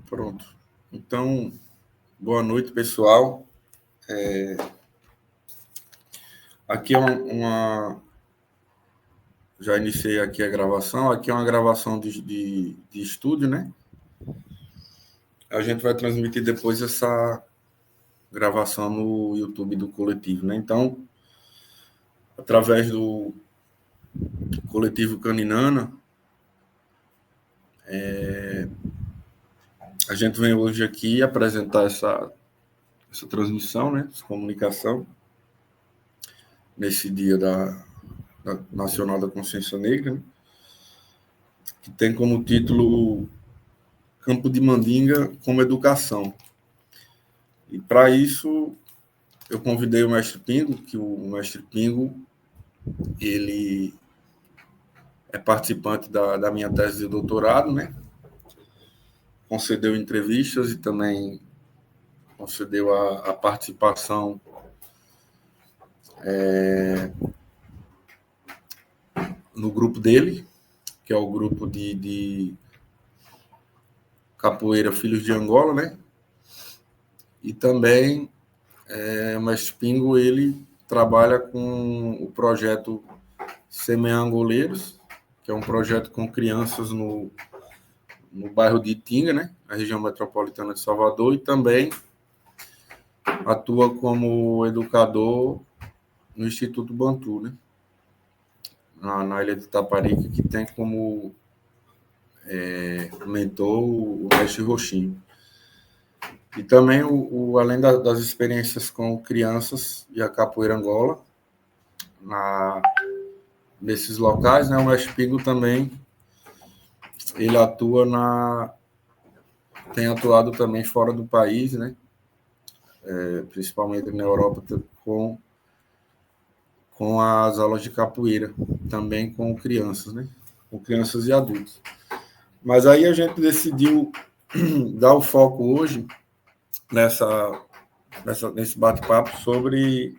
Pronto. Então, boa noite, pessoal. Aqui é já iniciei aqui a gravação. Aqui é uma gravação de estúdio, né? A gente vai transmitir depois essa gravação no YouTube do coletivo, né? Então, através do coletivo Caninana, a gente vem hoje aqui apresentar essa transmissão, né? Essa comunicação, nesse dia da Nacional da Consciência Negra, né? Que tem como título Campo de Mandinga como Educação. E para isso eu convidei o mestre Pingo, que o mestre Pingo ele é participante da minha tese de doutorado, né? Concedeu entrevistas e também concedeu a participação no grupo dele, que é o grupo de Capoeira Filhos de Angola, né? E também o mestre Pingo, ele trabalha com o projeto Semear Angoleiros, que é um projeto com crianças no bairro de Itinga, né? Na região metropolitana de Salvador, e também atua como educador no Instituto Bantu, né? Na ilha de Taparica, que tem como mentor o mestre Roxinho. E também, além das experiências com crianças e a Capoeira Angola, nesses locais, né, o mestre Pingo também ele tem atuado também fora do país, né, principalmente na Europa, com as aulas de capoeira, também com crianças, né, com crianças e adultos. Mas aí a gente decidiu dar o foco hoje nesse bate-papo sobre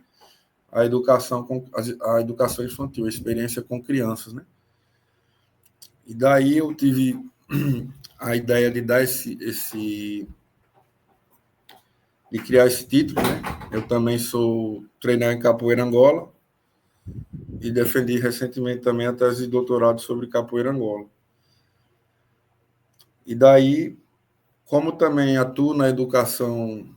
a educação infantil, a experiência com crianças, né? E daí eu tive a ideia de dar de criar esse título, né? Eu também sou treinador em Capoeira Angola e defendi recentemente também a tese de doutorado sobre Capoeira Angola. E daí, como também atuo na educação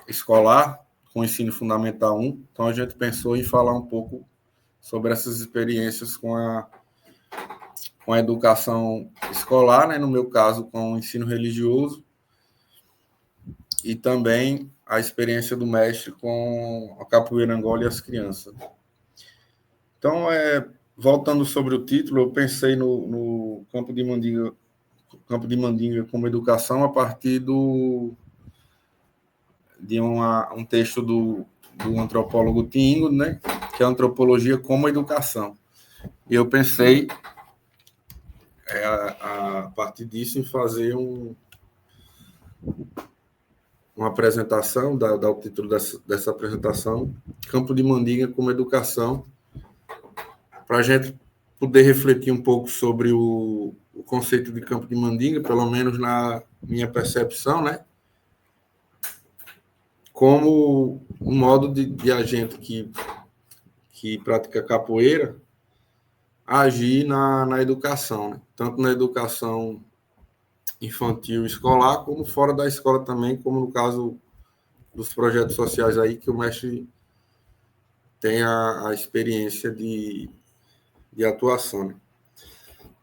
escolar, com ensino fundamental 1, então a gente pensou em falar um pouco sobre essas experiências com a educação escolar, né? No meu caso, com o ensino religioso, e também a experiência do mestre com a Capoeira Angola e as crianças. Então, voltando sobre o título, eu pensei no Campo de Mandinga como educação a partir de um texto do antropólogo Tingo, né, que é a antropologia como educação. E eu pensei, a partir disso, em fazer uma apresentação, dar o título dessa apresentação, Campo de Mandinga como Educação, para a gente poder refletir um pouco sobre o conceito de Campo de Mandinga, pelo menos na minha percepção, né? Como um modo de a gente que pratica capoeira agir na educação, né? Tanto na educação infantil escolar, como fora da escola também, como no caso dos projetos sociais aí, que o mestre tem a experiência de atuação, né?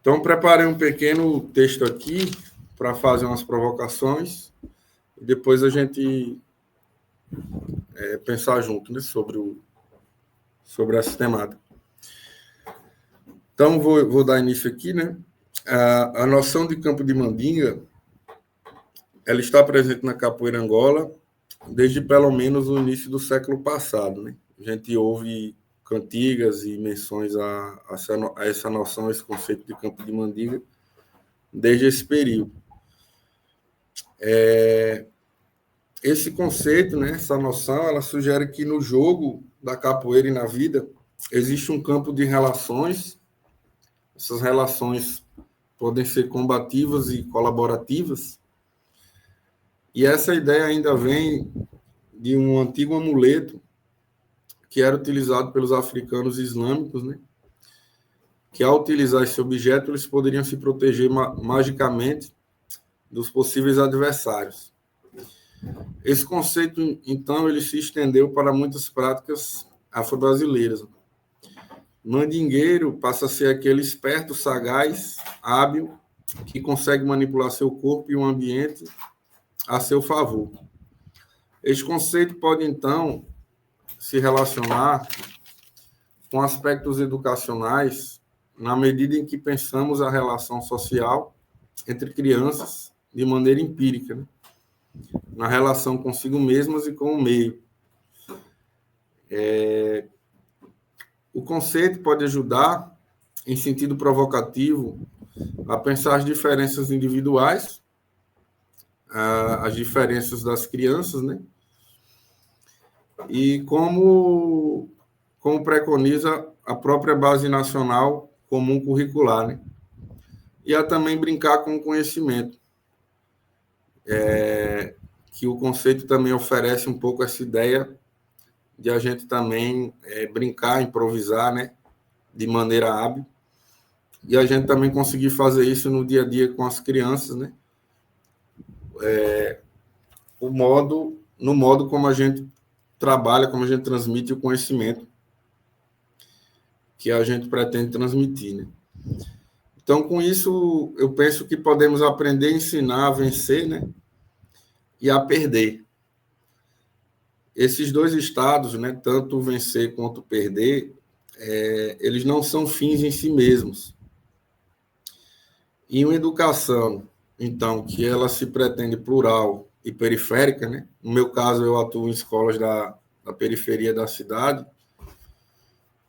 Então, preparei um pequeno texto aqui para fazer umas provocações e depois a gente pensar junto, né, sobre essa temática. Então, vou dar início aqui, né? A noção de Campo de Mandinga, ela está presente na Capoeira Angola desde pelo menos o início do século passado, né? A gente ouve cantigas e menções a essa noção, a esse conceito de Campo de Mandinga, desde esse período. Esse conceito, né, essa noção, ela sugere que no jogo da capoeira e na vida existe um campo de relações. Essas relações podem ser combativas e colaborativas. E essa ideia ainda vem de um antigo amuleto que era utilizado pelos africanos islâmicos, né? Que ao utilizar esse objeto, eles poderiam se proteger magicamente dos possíveis adversários. Esse conceito, então, ele se estendeu para muitas práticas afro-brasileiras. Mandingueiro passa a ser aquele esperto, sagaz, hábil, que consegue manipular seu corpo e o ambiente a seu favor. Este conceito pode, então, se relacionar com aspectos educacionais na medida em que pensamos a relação social entre crianças de maneira empírica, né? Na relação consigo mesmas e com o meio. O conceito pode ajudar, em sentido provocativo, a pensar as diferenças individuais, as diferenças das crianças, né? E como preconiza a própria Base Nacional Comum Curricular, né? E a também brincar com o conhecimento, que o conceito também oferece um pouco essa ideia de a gente também brincar, improvisar, né? De maneira hábil, e a gente também conseguir fazer isso no dia a dia com as crianças, né? No modo como a gente trabalha, como a gente transmite o conhecimento que a gente pretende transmitir, né? Então, com isso, eu penso que podemos aprender a ensinar a vencer, né? E a perder. Esses dois estados, né? Tanto vencer quanto perder, eles não são fins em si mesmos. Em uma educação, então, que ela se pretende plural e periférica, né? No meu caso, eu atuo em escolas da periferia da cidade,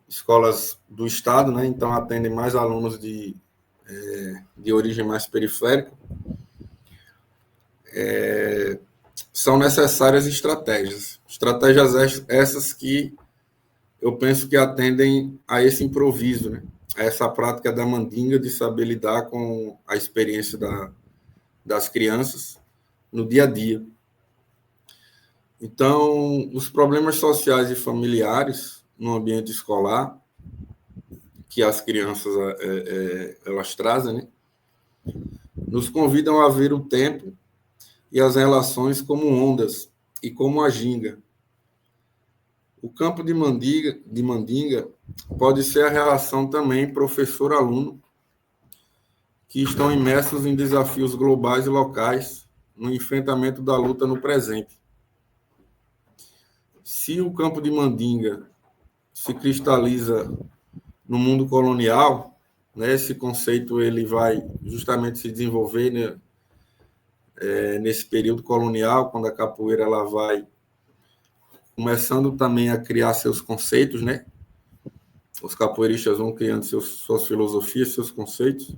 escolas do estado, né? Então atendem mais alunos de origem mais periférica. São necessárias estratégias essas que eu penso que atendem a esse improviso, né? A essa prática da mandinga de saber lidar com a experiência das crianças no dia a dia. Então, os problemas sociais e familiares no ambiente escolar que as crianças elas trazem, né? Nos convidam a ver o tempo e as relações como ondas e como a ginga. O campo de mandinga pode ser a relação também professor-aluno, que estão imersos em desafios globais e locais no enfrentamento da luta no presente. Se o campo de mandinga se cristaliza no mundo colonial, né, esse conceito ele vai justamente se desenvolver, né, nesse período colonial, quando a capoeira ela vai começando também a criar seus conceitos, né? Os capoeiristas vão criando suas filosofias, seus conceitos.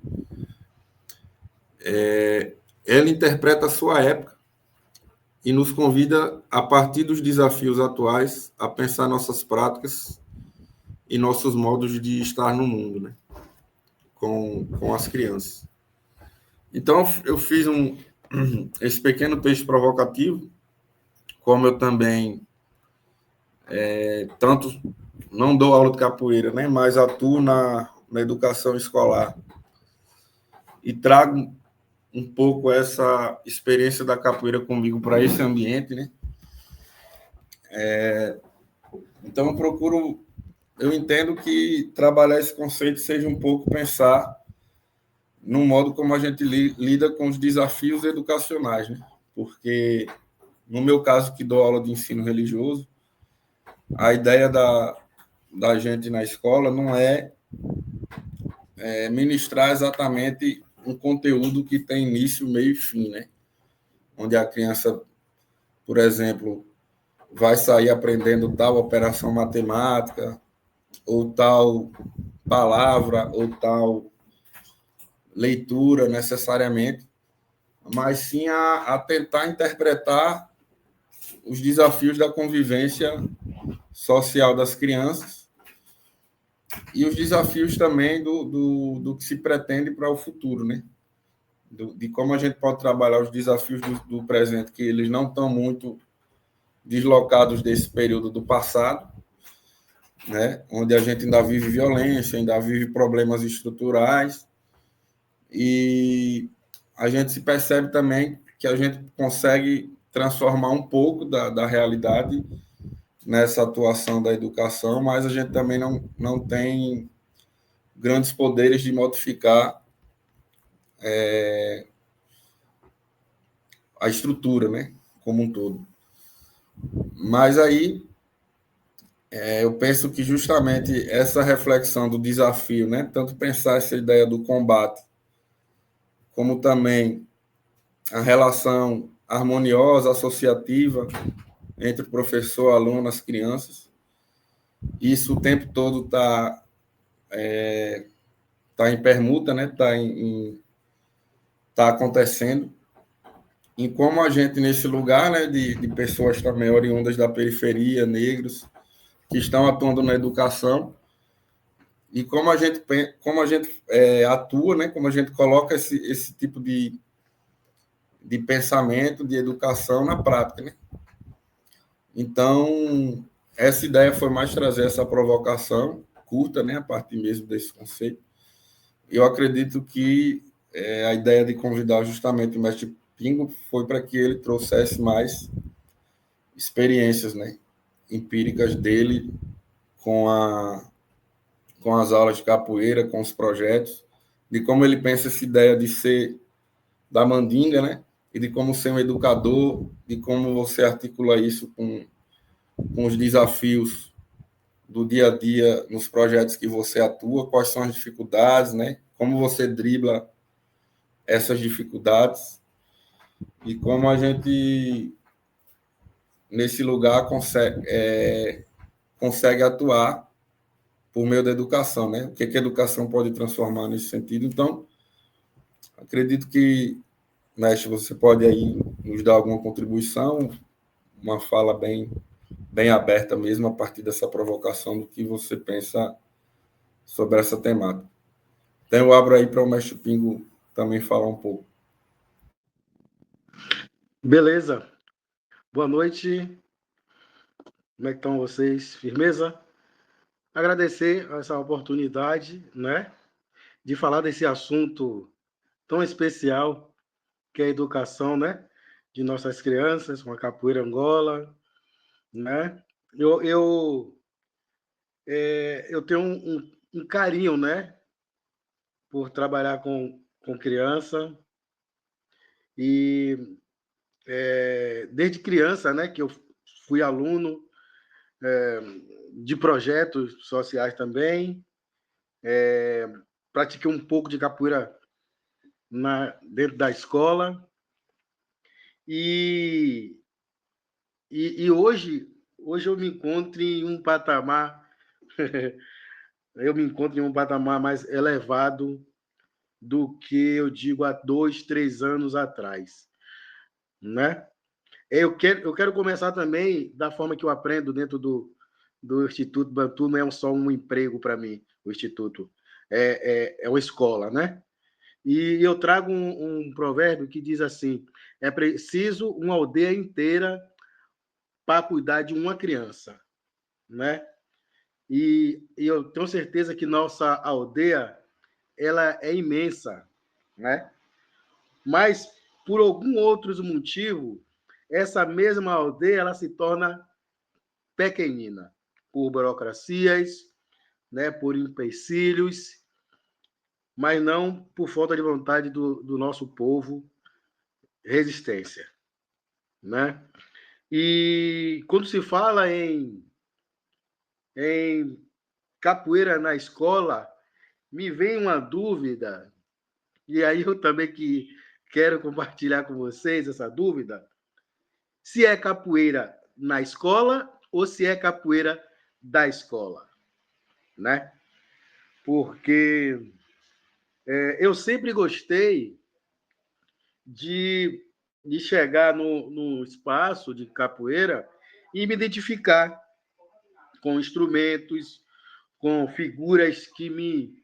Ela interpreta a sua época e nos convida, a partir dos desafios atuais, a pensar nossas práticas e nossos modos de estar no mundo, né? Com as crianças. Então, eu fiz esse pequeno texto provocativo, como eu também tanto não dou aula de capoeira, né, mas atuo na educação escolar e trago um pouco essa experiência da capoeira comigo para esse ambiente, né? Então, eu entendo que trabalhar esse conceito seja um pouco pensar no modo como a gente lida com os desafios educacionais, né? Porque, no meu caso, que dou aula de ensino religioso, a ideia da gente na escola não é ministrar exatamente um conteúdo que tem início, meio e fim, né? Onde a criança, por exemplo, vai sair aprendendo tal operação matemática, ou tal palavra, ou tal leitura necessariamente, mas sim a tentar interpretar os desafios da convivência social das crianças E os desafios também do que se pretende para o futuro, né? De como a gente pode trabalhar os desafios do presente, que eles não estão muito deslocados desse período do passado, né? Onde a gente ainda vive violência, ainda vive problemas estruturais, e a gente se percebe também que a gente consegue transformar um pouco da realidade nessa atuação da educação, mas a gente também não tem grandes poderes de modificar a estrutura, né, como um todo. Mas aí eu penso que justamente essa reflexão do desafio, né, tanto pensar essa ideia do combate, como também a relação harmoniosa, associativa entre o professor, aluno, as crianças, isso o tempo todo tá em permuta, né, tá acontecendo. Em como a gente, nesse lugar, né, de pessoas também oriundas da periferia, negros, que estão atuando na educação, e como a gente atua, né, como a gente coloca esse tipo de pensamento, de educação na prática. Né? Então, essa ideia foi mais trazer essa provocação curta, né, a partir mesmo desse conceito. Eu acredito que a ideia de convidar justamente o mestre Pingo foi para que ele trouxesse mais experiências, né, empíricas dele com com as aulas de capoeira, com os projetos, de como ele pensa essa ideia de ser da mandinga, né, e de como ser um educador, de como você articula isso com os desafios do dia a dia nos projetos que você atua, quais são as dificuldades, né, como você dribla essas dificuldades e como a gente nesse lugar consegue atuar por meio da educação, né? O que a educação pode transformar nesse sentido? Então, acredito que, Mestre, você pode aí nos dar alguma contribuição, uma fala bem aberta mesmo, a partir dessa provocação do que você pensa sobre essa temática. Então, eu abro aí para o Mestre Pingo também falar um pouco. Beleza. Boa noite. Como é que estão vocês? Firmeza? Agradecer essa oportunidade, né, de falar desse assunto tão especial que é a educação, né, de nossas crianças com a capoeira Angola, né? Eu tenho um carinho, né, por trabalhar com criança e desde criança, né, que eu fui aluno de projetos sociais também. Pratiquei um pouco de capoeira dentro da escola. E, e hoje eu me encontro em um patamar eu me encontro em um patamar mais elevado do que eu digo há 2, 3 anos atrás, né? Eu quero começar também da forma que eu aprendo dentro do Instituto Bantu. Não é só um emprego para mim, o Instituto. É uma escola, né? E eu trago um provérbio que diz assim: é preciso uma aldeia inteira para cuidar de uma criança, né? E eu tenho certeza que nossa aldeia ela é imensa, né? Mas por algum outro motivo, essa mesma aldeia ela se torna pequenina por burocracias, né? Por empecilhos, mas não por falta de vontade do nosso povo, resistência, né? E quando se fala em capoeira na escola, me vem uma dúvida, e aí eu também que quero compartilhar com vocês essa dúvida, se é capoeira na escola ou se é capoeira da escola, né? Porque eu sempre gostei de, de chegar no espaço de capoeira e me identificar com instrumentos, com figuras que me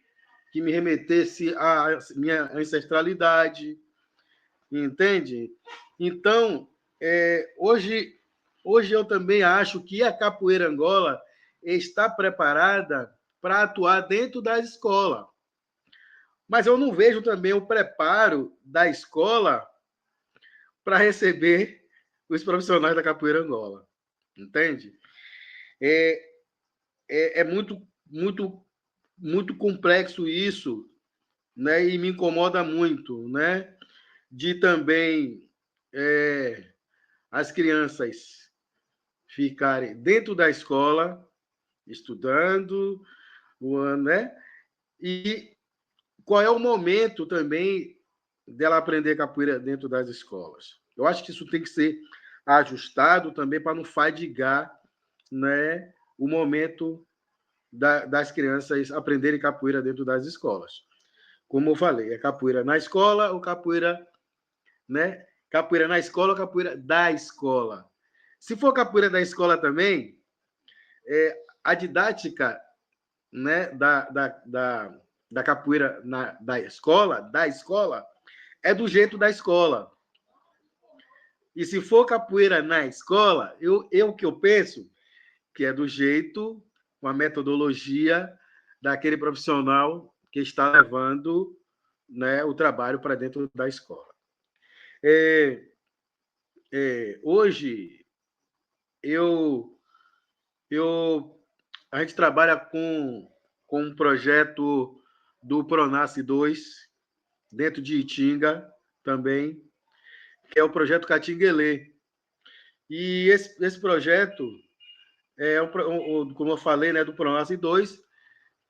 remetesse à minha ancestralidade, entende? Então, hoje eu também acho que a capoeira Angola está preparada para atuar dentro da escola. Mas eu não vejo também o preparo da escola para receber os profissionais da capoeira Angola, entende? É muito complexo isso, né? E me incomoda muito, né? De também as crianças ficarem dentro da escola estudando, né? E qual é o momento também dela aprender capoeira dentro das escolas? Eu acho que isso tem que ser ajustado também para não fadigar, né, o momento das crianças aprenderem capoeira dentro das escolas. Como eu falei, é capoeira na escola ou capoeira, né? Capoeira na escola ou capoeira da escola. Se for capoeira da escola também, a didática, né, da capoeira da escola, é do jeito da escola. E se for capoeira na escola, que eu penso que é do jeito, com a metodologia daquele profissional que está levando, né, o trabalho para dentro da escola. Hoje, a gente trabalha com um projeto do Pronace 2, dentro de Itinga também, que é o projeto Catinguelê. E esse projeto como eu falei, né, do Pronace 2,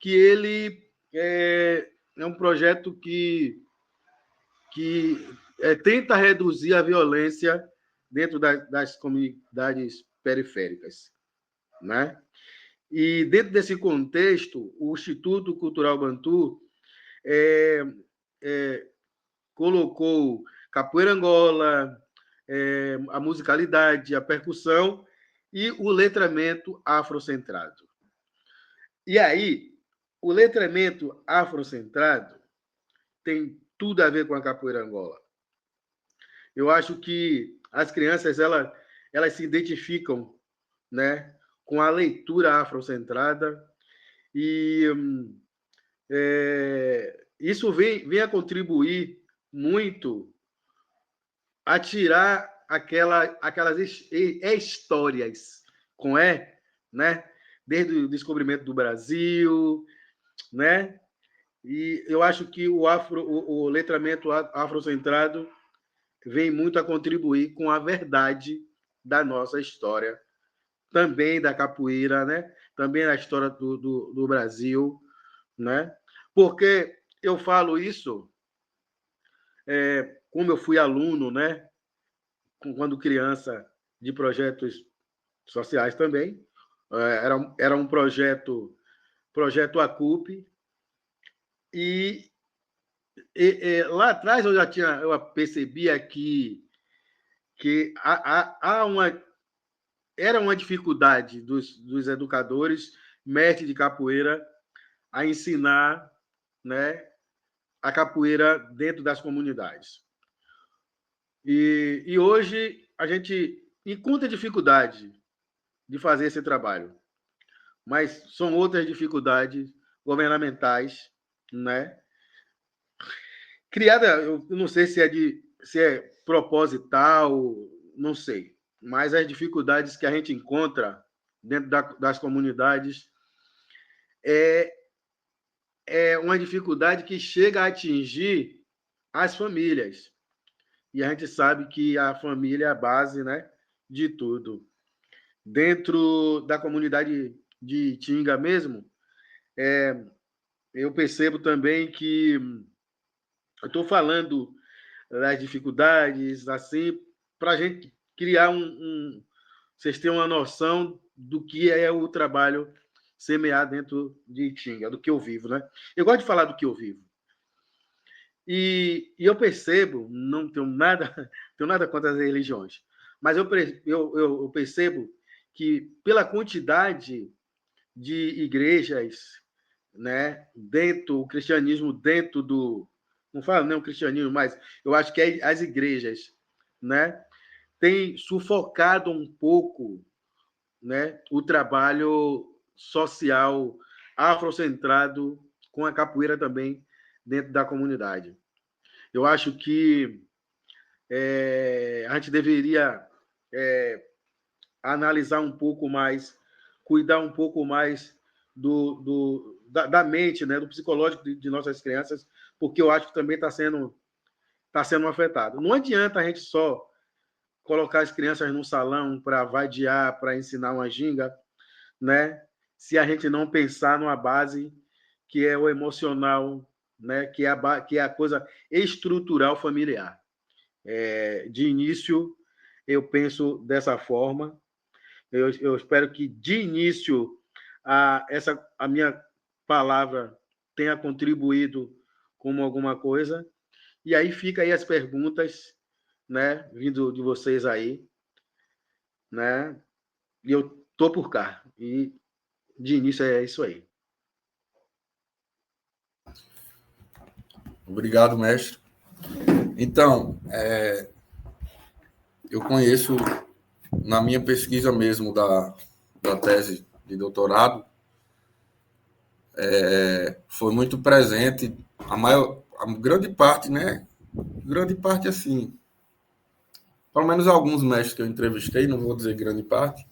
que ele é um projeto que tenta reduzir a violência dentro das comunidades periféricas, né? E dentro desse contexto, o Instituto Cultural Bantu colocou capoeira Angola, a musicalidade, a percussão e o letramento afrocentrado. E aí, o letramento afrocentrado tem tudo a ver com a capoeira Angola. Eu acho que as crianças elas se identificam, né, com a leitura afrocentrada e isso vem a contribuir muito a tirar aquelas histórias né, desde o descobrimento do Brasil, né? E eu acho que o letramento afrocentrado vem muito a contribuir com a verdade da nossa história, também da capoeira, né? Também da história do Brasil, né? Porque eu falo isso como eu fui aluno, né? Quando criança, de projetos sociais também. Era um projeto ACUP, e lá atrás eu percebia que era uma dificuldade dos educadores, mestres de capoeira, a ensinar, né, a capoeira dentro das comunidades. E hoje a gente encontra dificuldade de fazer esse trabalho, mas são outras dificuldades governamentais, né? Criada, eu não sei se é proposital, não sei, mas as dificuldades que a gente encontra dentro das comunidades é uma dificuldade que chega a atingir as famílias. E a gente sabe que a família é a base, né, de tudo. Dentro da comunidade de Tinga mesmo, eu percebo também que eu estou falando das dificuldades, assim, para a gente criar vocês terem uma noção do que é o trabalho semear dentro de Itinga, do que eu vivo, né? Eu gosto de falar do que eu vivo. E eu percebo, não tenho nada contra as religiões, mas eu percebo que pela quantidade de igrejas, né, dentro o cristianismo dentro do, não falo nem o cristianismo, mas eu acho que as igrejas, né, tem sufocado um pouco, né, o trabalho social afrocentrado com a capoeira também dentro da comunidade. Eu acho que a gente deveria analisar um pouco mais, cuidar um pouco mais da mente, né, do psicológico de nossas crianças, porque eu acho que também tá sendo afetado. Não adianta a gente só colocar as crianças no salão para vadiar, para ensinar uma ginga, né? Se a gente não pensar numa base que é o emocional, né? Que é a coisa estrutural familiar. De início, eu penso dessa forma. Eu espero que, de início, a minha palavra tenha contribuído com alguma coisa. E aí fica aí as perguntas, né, vindo de vocês aí, né? E eu tô por cá. E de início é isso aí. Obrigado, mestre. Então, eu conheço, na minha pesquisa mesmo da tese de doutorado, foi muito presente, a grande parte, né? Grande parte, assim, pelo menos alguns mestres que eu entrevistei, não vou dizer grande parte,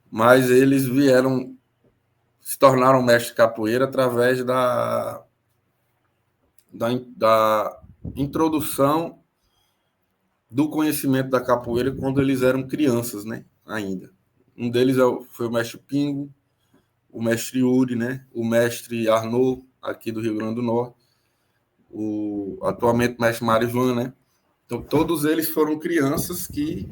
mas eles vieram, se tornaram mestres de capoeira através da introdução do conhecimento da capoeira quando eles eram crianças, né? Ainda. Um deles foi o mestre Pingo, o mestre Uri, né? O mestre Arnaud, aqui do Rio Grande do Norte, atualmente o mestre Marivan, né? Então, todos eles foram crianças que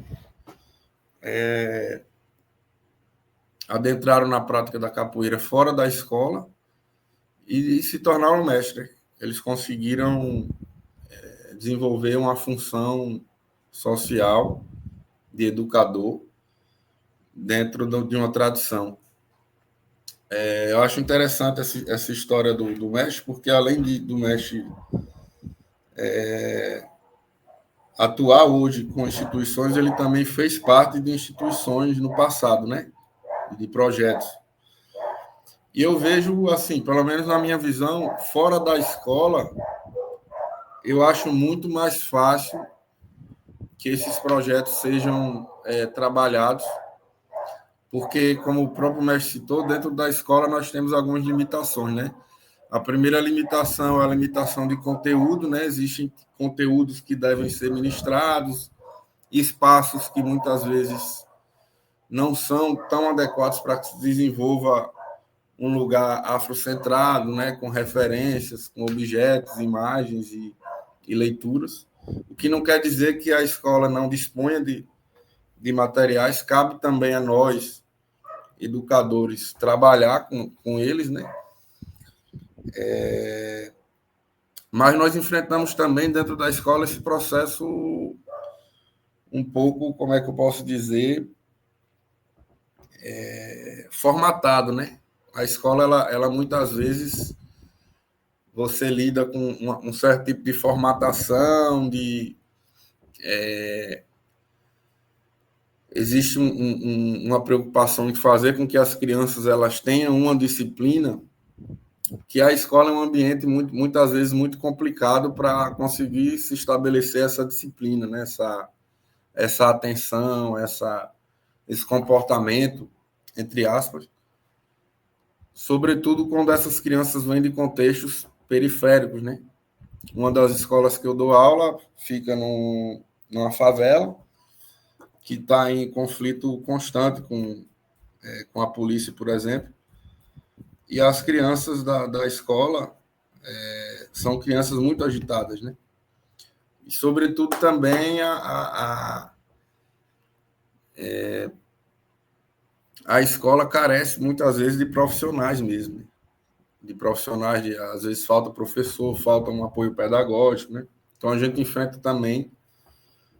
adentraram na prática da capoeira fora da escola e se tornaram mestres. Eles conseguiram desenvolver uma função social de educador dentro de uma tradição. Eu acho interessante essa história do mestre, porque além do mestre atuar hoje com instituições, ele também fez parte de instituições no passado, né? De projetos. E eu vejo, assim, pelo menos na minha visão, fora da escola, eu acho muito mais fácil que esses projetos sejam trabalhados, porque, como o próprio mestre citou, dentro da escola nós temos algumas limitações, né? A primeira limitação é a limitação de conteúdo, né? Existem conteúdos que devem ser ministrados, espaços que muitas vezes não são tão adequados para que se desenvolva um lugar afrocentrado, né? Com referências, com objetos, imagens e leituras. O que não quer dizer que a escola não disponha de materiais, cabe também a nós, educadores, trabalhar com eles, né? Mas nós enfrentamos também dentro da escola esse processo um pouco, como é que eu posso dizer, formatado, né? A escola, ela muitas vezes, você lida com um certo tipo de formatação, existe uma preocupação de fazer com que as crianças elas tenham uma disciplina, que a escola é um ambiente muitas vezes muito complicado para conseguir se estabelecer essa disciplina, né? Essa atenção, esse comportamento, entre aspas, sobretudo quando essas crianças vêm de contextos periféricos, né? Uma das escolas que eu dou aula fica numa favela que está em conflito constante com a polícia, por exemplo, e as crianças da escola são crianças muito agitadas, né? E, sobretudo, também a escola carece muitas vezes de profissionais mesmo, né? De profissionais, às vezes falta professor, falta um apoio pedagógico, né? Então a gente enfrenta também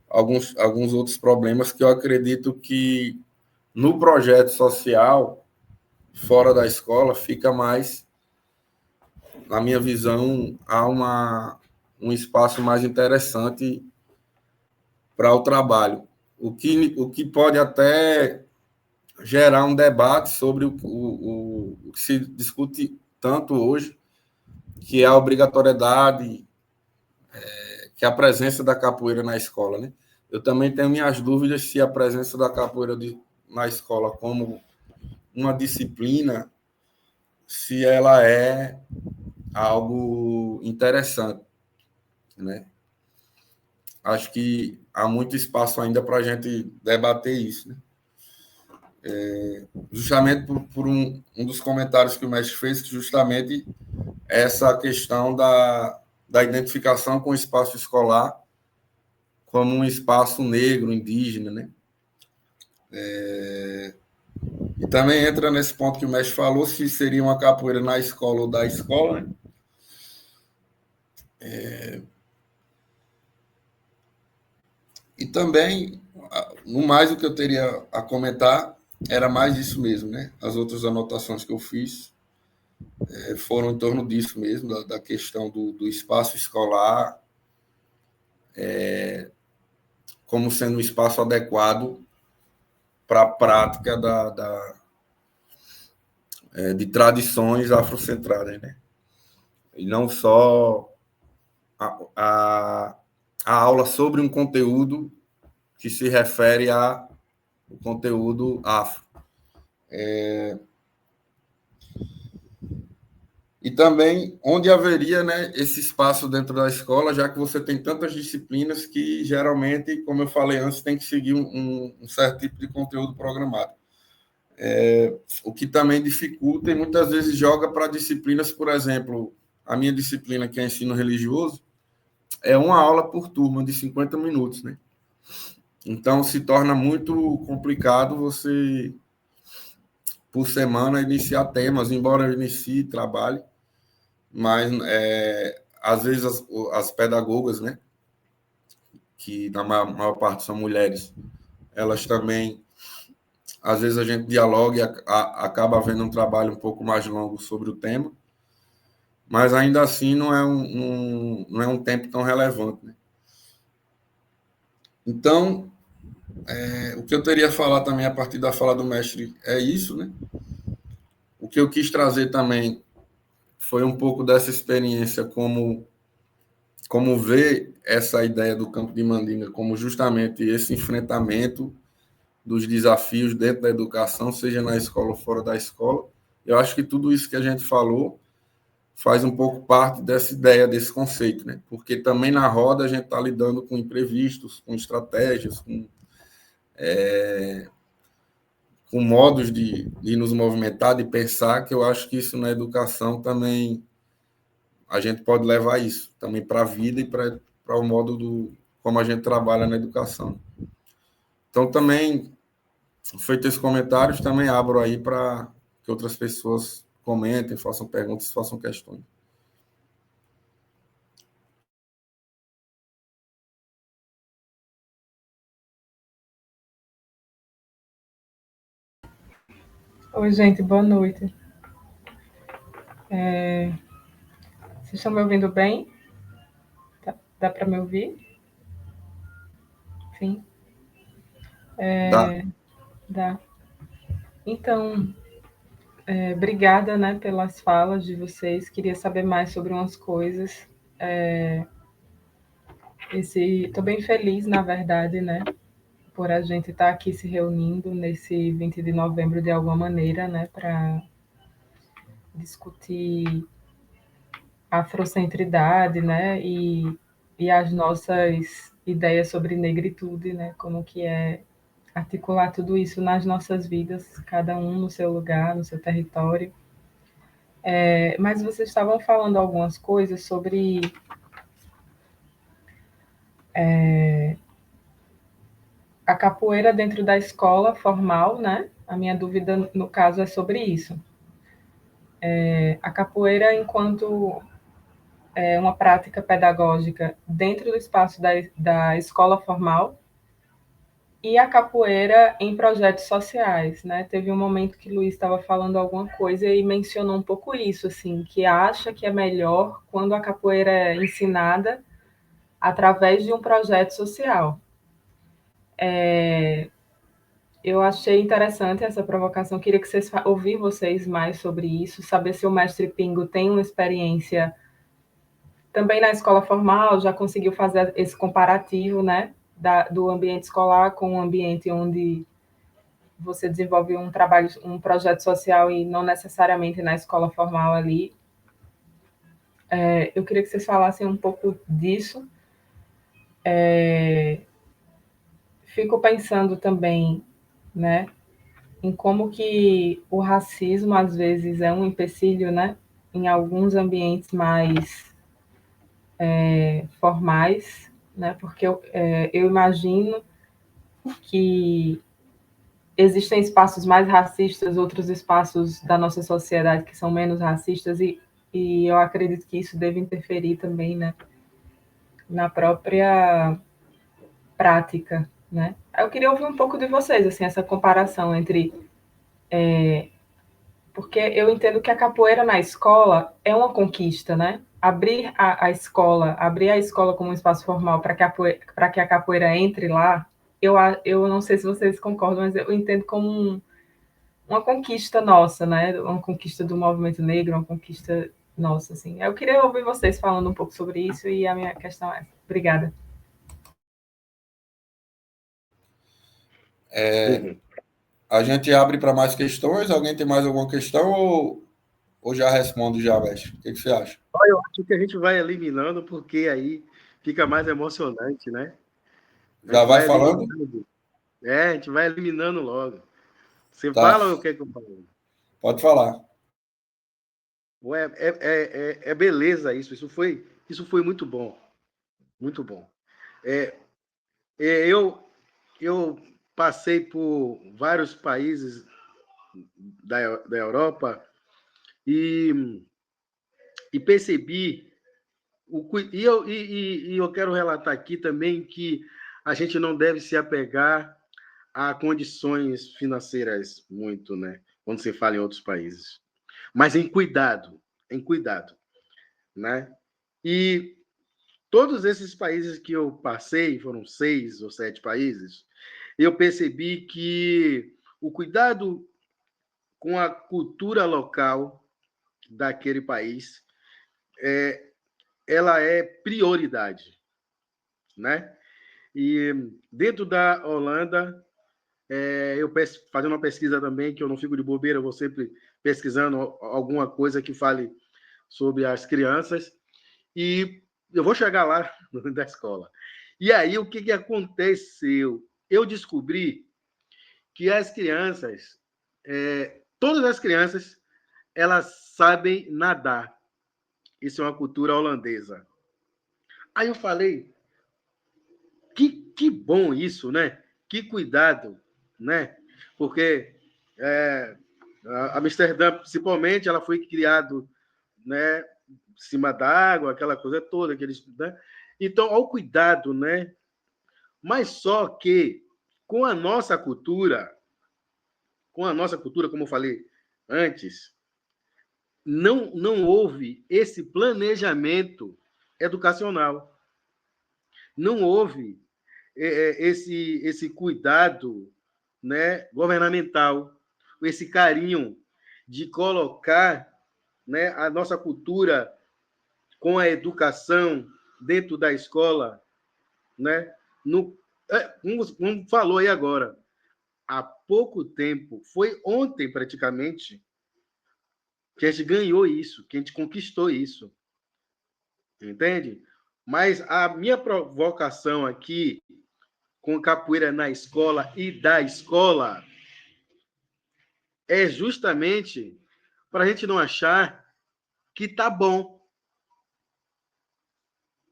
alguns outros problemas que eu acredito que no projeto social fora da escola, fica mais, na minha visão, há um espaço mais interessante para o trabalho. O que pode até gerar um debate sobre o que se discute tanto hoje, que é a obrigatoriedade, que é a presença da capoeira na escola, né? Eu também tenho minhas dúvidas se a presença da capoeira na escola como uma disciplina, se ela é algo interessante, né? Acho que há muito espaço ainda para a gente debater isso, né? Justamente por um dos comentários que o mestre fez, que justamente essa questão da identificação com o espaço escolar como um espaço negro, indígena, né? E também entra nesse ponto que o mestre falou, se seria uma capoeira na escola ou da escola, né? E também, no mais, o que eu teria a comentar era mais isso mesmo, né? As outras anotações que eu fiz foram em torno disso mesmo, da questão do espaço escolar como sendo um espaço adequado para a prática de tradições afrocentradas, né? E não só a, a aula sobre um conteúdo que se refere ao conteúdo afro. E também onde haveria, né, esse espaço dentro da escola, já que você tem tantas disciplinas que geralmente, como eu falei antes, tem que seguir um certo tipo de conteúdo programado. O que também dificulta e muitas vezes joga para disciplinas, por exemplo, a minha disciplina, que é ensino religioso, é uma aula por turma de 50 minutos, né? Então se torna muito complicado você, por semana, iniciar temas, embora eu inicie e trabalhe, mas às vezes as pedagogas, né, que na maior parte são mulheres, elas também, às vezes a gente dialoga e acaba havendo um trabalho um pouco mais longo sobre o tema, mas ainda assim não é um tempo tão relevante, né? Então, o que eu teria a falar também a partir da fala do mestre é isso, né? O que eu quis trazer também foi um pouco dessa experiência como ver essa ideia do campo de Mandinga como justamente esse enfrentamento dos desafios dentro da educação, seja na escola ou fora da escola. Eu acho que tudo isso que a gente falou faz um pouco parte dessa ideia, desse conceito, né? Porque também na roda a gente está lidando com imprevistos, com estratégias, com modos de nos movimentar, de pensar, que eu acho que isso na educação também a gente pode levar isso também para a vida e para o modo como a gente trabalha na educação. Então, também, feito esses comentários, também abro aí para que outras pessoas comentem, façam perguntas, façam questões. Oi, gente, boa noite. Vocês estão me ouvindo bem? Dá para me ouvir? Sim. Dá. Dá. Então, obrigada, né, pelas falas de vocês. Queria saber mais sobre umas coisas. Estou bem feliz, na verdade, né, por a gente estar aqui se reunindo nesse 20 de novembro de alguma maneira, né, para discutir afrocentridade, né, e as nossas ideias sobre negritude, né, como que é articular tudo isso nas nossas vidas, cada um no seu lugar, no seu território. Mas vocês estavam falando algumas coisas sobre a capoeira dentro da escola formal, né? A minha dúvida, no caso, é sobre isso. A capoeira enquanto uma prática pedagógica dentro do espaço da escola formal e a capoeira em projetos sociais, né? Teve um momento que o Luiz estava falando alguma coisa e mencionou um pouco isso, assim, que acha que é melhor quando a capoeira é ensinada através de um projeto social. Eu achei interessante essa provocação, queria que ouvir vocês mais sobre isso, saber se o mestre Pingo tem uma experiência também na escola formal, já conseguiu fazer esse comparativo, né, do ambiente escolar com o ambiente onde você desenvolve um trabalho, um projeto social e não necessariamente na escola formal ali. Eu queria que vocês falassem um pouco disso. Fico pensando também, né, em como que o racismo às vezes é um empecilho, né, em alguns ambientes mais formais, né, porque eu imagino que existem espaços mais racistas, outros espaços da nossa sociedade que são menos racistas, e eu acredito que isso deve interferir também, né, na própria prática, né. Eu queria ouvir um pouco de vocês, assim, essa comparação entre... Porque eu entendo que a capoeira na escola é uma conquista, né? Abrir a escola como um espaço formal para que a capoeira entre lá, eu não sei se vocês concordam, mas eu entendo como uma conquista nossa, né? Uma conquista do movimento negro, uma conquista nossa, assim. Eu queria ouvir vocês falando um pouco sobre isso e a minha questão é essa. Obrigada. A gente abre para mais questões. Alguém tem mais alguma questão ou já respondo já, mestre? O que você acha? Eu acho que a gente vai eliminando, porque aí fica mais emocionante, né? A Já gente vai vai falando? eliminando. A gente vai eliminando logo. Você Tá. fala ou quer que eu fale? Pode falar. É beleza isso. Isso foi muito bom. Muito bom. É, eu passei por vários países da Europa e, e percebi e eu quero relatar aqui também que a gente não deve se apegar a condições financeiras muito, né? Quando se fala em outros países, mas em cuidado, né? E todos esses países que eu passei, foram 6 ou 7 países, eu percebi que o cuidado com a cultura local daquele país, ela é prioridade, né? E dentro da Holanda, eu fazendo uma pesquisa também, que eu não fico de bobeira, eu vou sempre pesquisando alguma coisa que fale sobre as crianças, e eu vou chegar lá da escola. E aí, o que aconteceu? Eu descobri que as crianças, todas as crianças, elas sabem nadar. Isso é uma cultura holandesa. Aí eu falei, que bom isso, né? Que cuidado, né? Porque a Amsterdã, principalmente, ela foi criado, né, em cima d'água, aquela coisa toda, aqueles, né? Então, ao cuidado, né? Mas só que com a nossa cultura, como eu falei antes, não houve esse planejamento educacional, não houve esse cuidado, né, governamental, esse carinho de colocar, né, a nossa cultura com a educação dentro da escola, né, no, como falou aí agora, há pouco tempo, foi ontem praticamente, que a gente ganhou isso, que a gente conquistou isso, entende? Mas a minha provocação aqui com capoeira na escola e da escola é justamente para a gente não achar que está bom,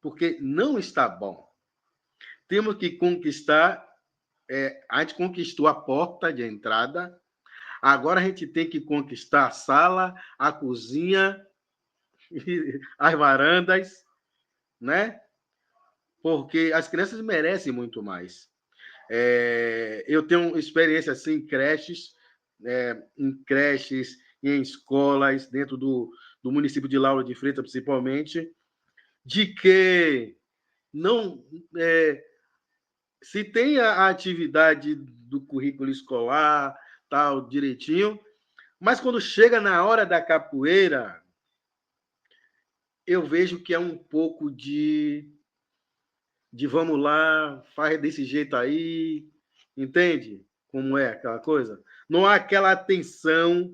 porque não está bom. Temos que conquistar, a gente conquistou a porta de entrada, agora a gente tem que conquistar a sala, a cozinha, as varandas, né? Porque as crianças merecem muito mais. Eu tenho experiência assim, em creches e em escolas, dentro do município de Lauro de Freitas, principalmente, de que não se tem a atividade do currículo escolar, tal, direitinho, mas quando chega na hora da capoeira, eu vejo que é um pouco de vamos lá, faz desse jeito aí, entende? Como é aquela coisa? Não há aquela atenção,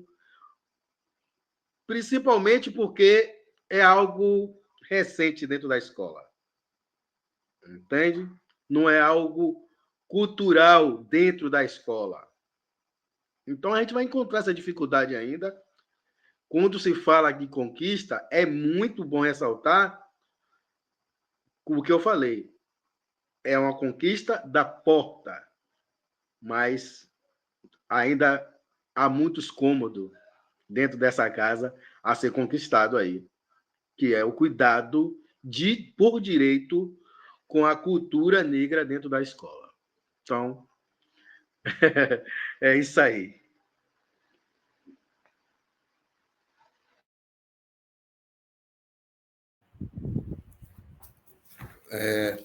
principalmente porque é algo recente dentro da escola, entende? Não é algo cultural dentro da escola. Então a gente vai encontrar essa dificuldade ainda. Quando se fala de conquista, é muito bom ressaltar o que eu falei. É uma conquista da porta, mas ainda há muitos cômodos dentro dessa casa a ser conquistado aí, que é o cuidado por direito com a cultura negra dentro da escola. Então, é isso aí.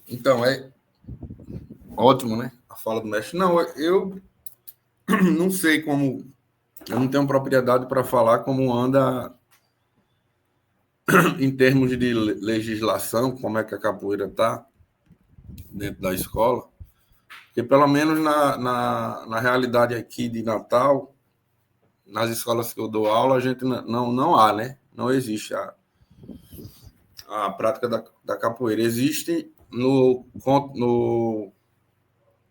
Então, é ótimo, né? A fala do mestre. Não, eu não sei como. Eu não tenho propriedade para falar como anda em termos de legislação, como é que a capoeira está dentro da escola. Porque, pelo menos na realidade aqui de Natal, nas escolas que eu dou aula, a gente não há, né? Não existe a prática da capoeira. Existe no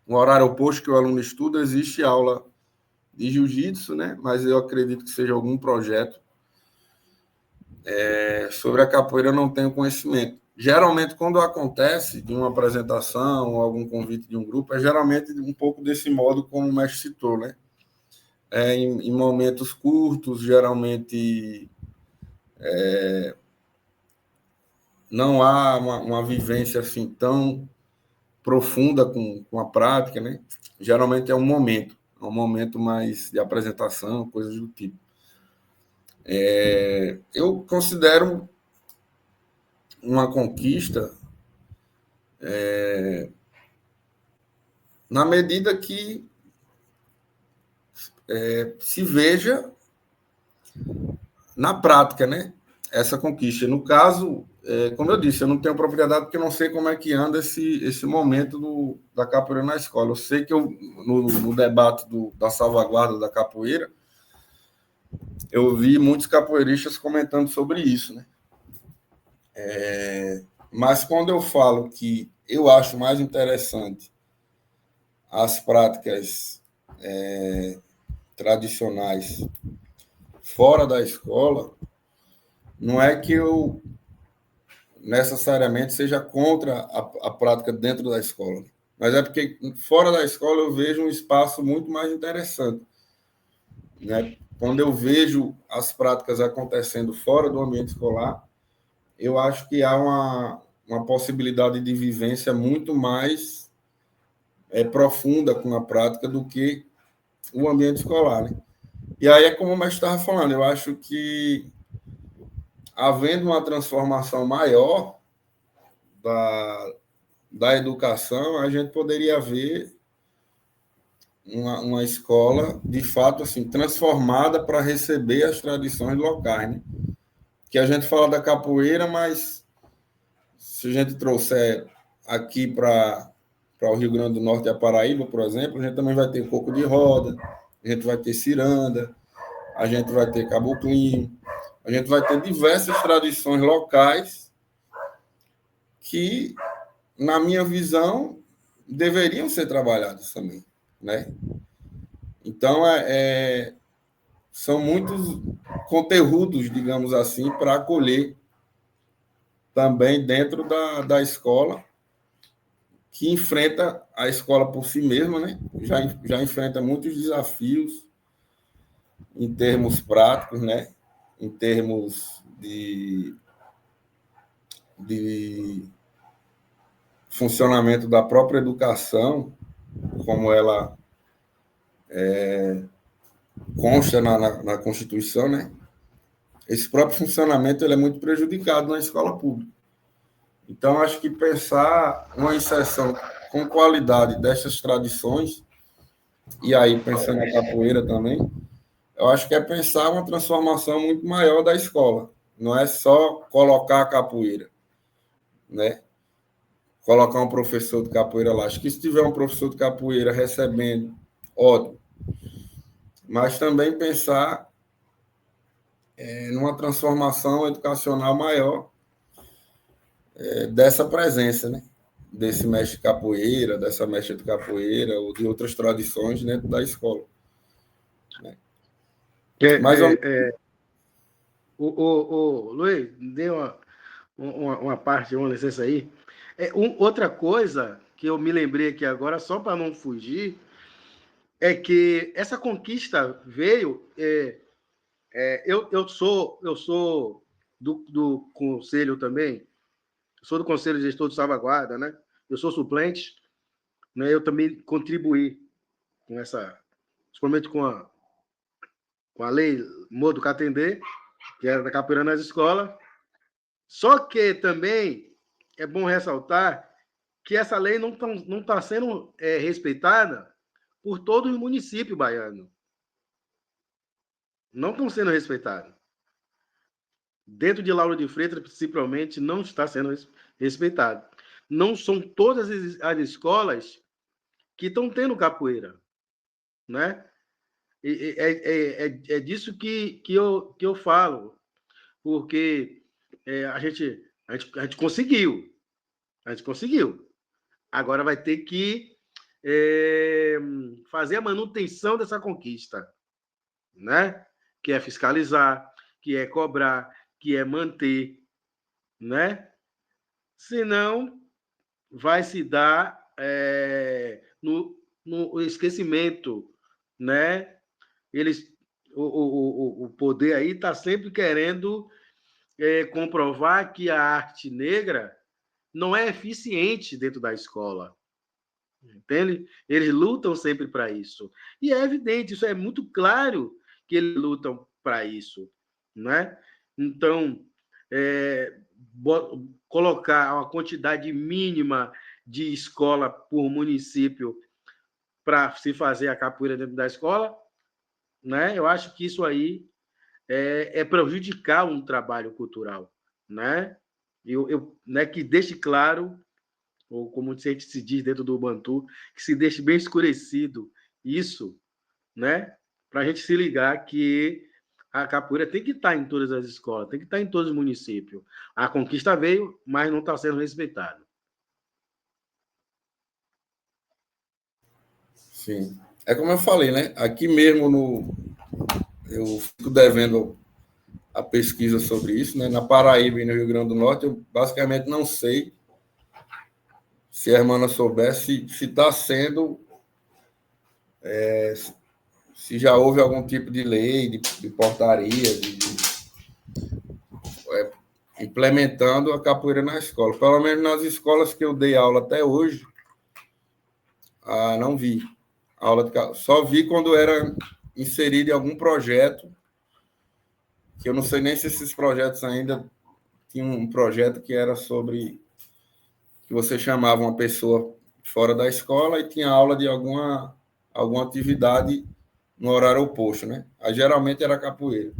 horário oposto que o aluno estuda, existe aula de jiu-jitsu, né? Mas eu acredito que seja algum projeto. Sobre a capoeira eu não tenho conhecimento. Geralmente, quando acontece de uma apresentação ou algum convite de um grupo, é geralmente um pouco desse modo como o mestre citou, né? Em momentos curtos, geralmente não há uma vivência assim tão profunda com a prática, né? Geralmente é um momento mais de apresentação, coisas do tipo. Eu considero uma conquista na medida que se veja na prática, né? Essa conquista. No caso, como eu disse, eu não tenho propriedade porque eu não sei como é que anda esse momento da capoeira na escola. Eu sei que no debate da salvaguarda da capoeira, eu vi muitos capoeiristas comentando sobre isso, né? Mas quando eu falo que eu acho mais interessante as práticas tradicionais fora da escola, não é que eu necessariamente seja contra a prática dentro da escola, mas é porque fora da escola eu vejo um espaço muito mais interessante, né? Quando eu vejo as práticas acontecendo fora do ambiente escolar, eu acho que há uma possibilidade de vivência muito mais profunda com a prática do que o ambiente escolar, né? E aí é como o mestre estava falando, eu acho que havendo uma transformação maior da educação, a gente poderia ver uma escola, de fato, assim, transformada para receber as tradições locais, né? Que a gente fala da capoeira, mas se a gente trouxer aqui para o Rio Grande do Norte e a Paraíba, por exemplo, a gente também vai ter coco de roda, a gente vai ter ciranda, a gente vai ter caboclinho, a gente vai ter diversas tradições locais que, na minha visão, deveriam ser trabalhadas também, né? Então, são muitos conteúdos, digamos assim, para acolher também dentro da escola, que enfrenta a escola por si mesma, né? Já enfrenta muitos desafios em termos práticos, né? Em termos de funcionamento da própria educação, como ela consta na Constituição, né? Esse próprio funcionamento ele é muito prejudicado na escola pública. Então, acho que pensar uma inserção com qualidade dessas tradições, e aí pensando na capoeira também, eu acho que é pensar uma transformação muito maior da escola. Não é só colocar a capoeira, né? Colocar um professor de capoeira lá. Acho que se tiver um professor de capoeira recebendo, ótimo. Mas também pensar numa transformação educacional maior dessa presença, né? Desse mestre de capoeira, dessa mestra de capoeira ou de outras tradições dentro da escola. Né? Mas, Luiz, dê uma parte, uma licença aí. Outra coisa que eu me lembrei aqui agora, só para não fugir, é que essa conquista veio. Eu sou do conselho também, sou do Conselho de Gestor de Salvaguarda, né? Eu sou suplente, né? Eu também contribuí com essa, principalmente com a lei Modo Catendê, que era da capoeira nas escolas. Só que também é bom ressaltar que essa lei não tá sendo respeitada por todo o município baiano. Não estão sendo respeitados. Dentro de Lauro de Freitas, principalmente, não está sendo respeitado. Não são todas as escolas que estão tendo capoeira, né? É disso que eu falo, porque a gente conseguiu, Agora vai ter que fazer a manutenção dessa conquista, né? Que é fiscalizar, que é cobrar, que é manter, né? Senão vai se dar no esquecimento, né? Eles, o poder aí está sempre querendo comprovar que a arte negra não é eficiente dentro da escola. Entende? Eles lutam sempre para isso. E é evidente, isso é muito claro que eles lutam para isso. Né? Então, colocar uma quantidade mínima de escola por município para se fazer a capoeira dentro da escola, né? Eu acho que isso aí é prejudicar um trabalho cultural. Né? Né, que deixe claro, ou como a gente se diz dentro do Bantu, que se deixe bem escurecido isso, né? Para a gente se ligar que a capoeira tem que estar em todas as escolas, tem que estar em todos os municípios. A conquista veio, mas não está sendo respeitada. sim. É como eu falei, né? Aqui mesmo eu fico devendo a pesquisa sobre isso, né? Na Paraíba e no Rio Grande do Norte, eu basicamente não sei se a irmã soubesse se está sendo, se já houve algum tipo de lei, de portaria, implementando a capoeira na escola. Pelo menos nas escolas que eu dei aula até hoje, não vi. Só vi quando era inserido em algum projeto, que eu não sei nem se esses projetos ainda tinham um projeto que era sobre que você chamava uma pessoa fora da escola e tinha aula de alguma atividade no horário oposto, né? Aí geralmente era capoeira.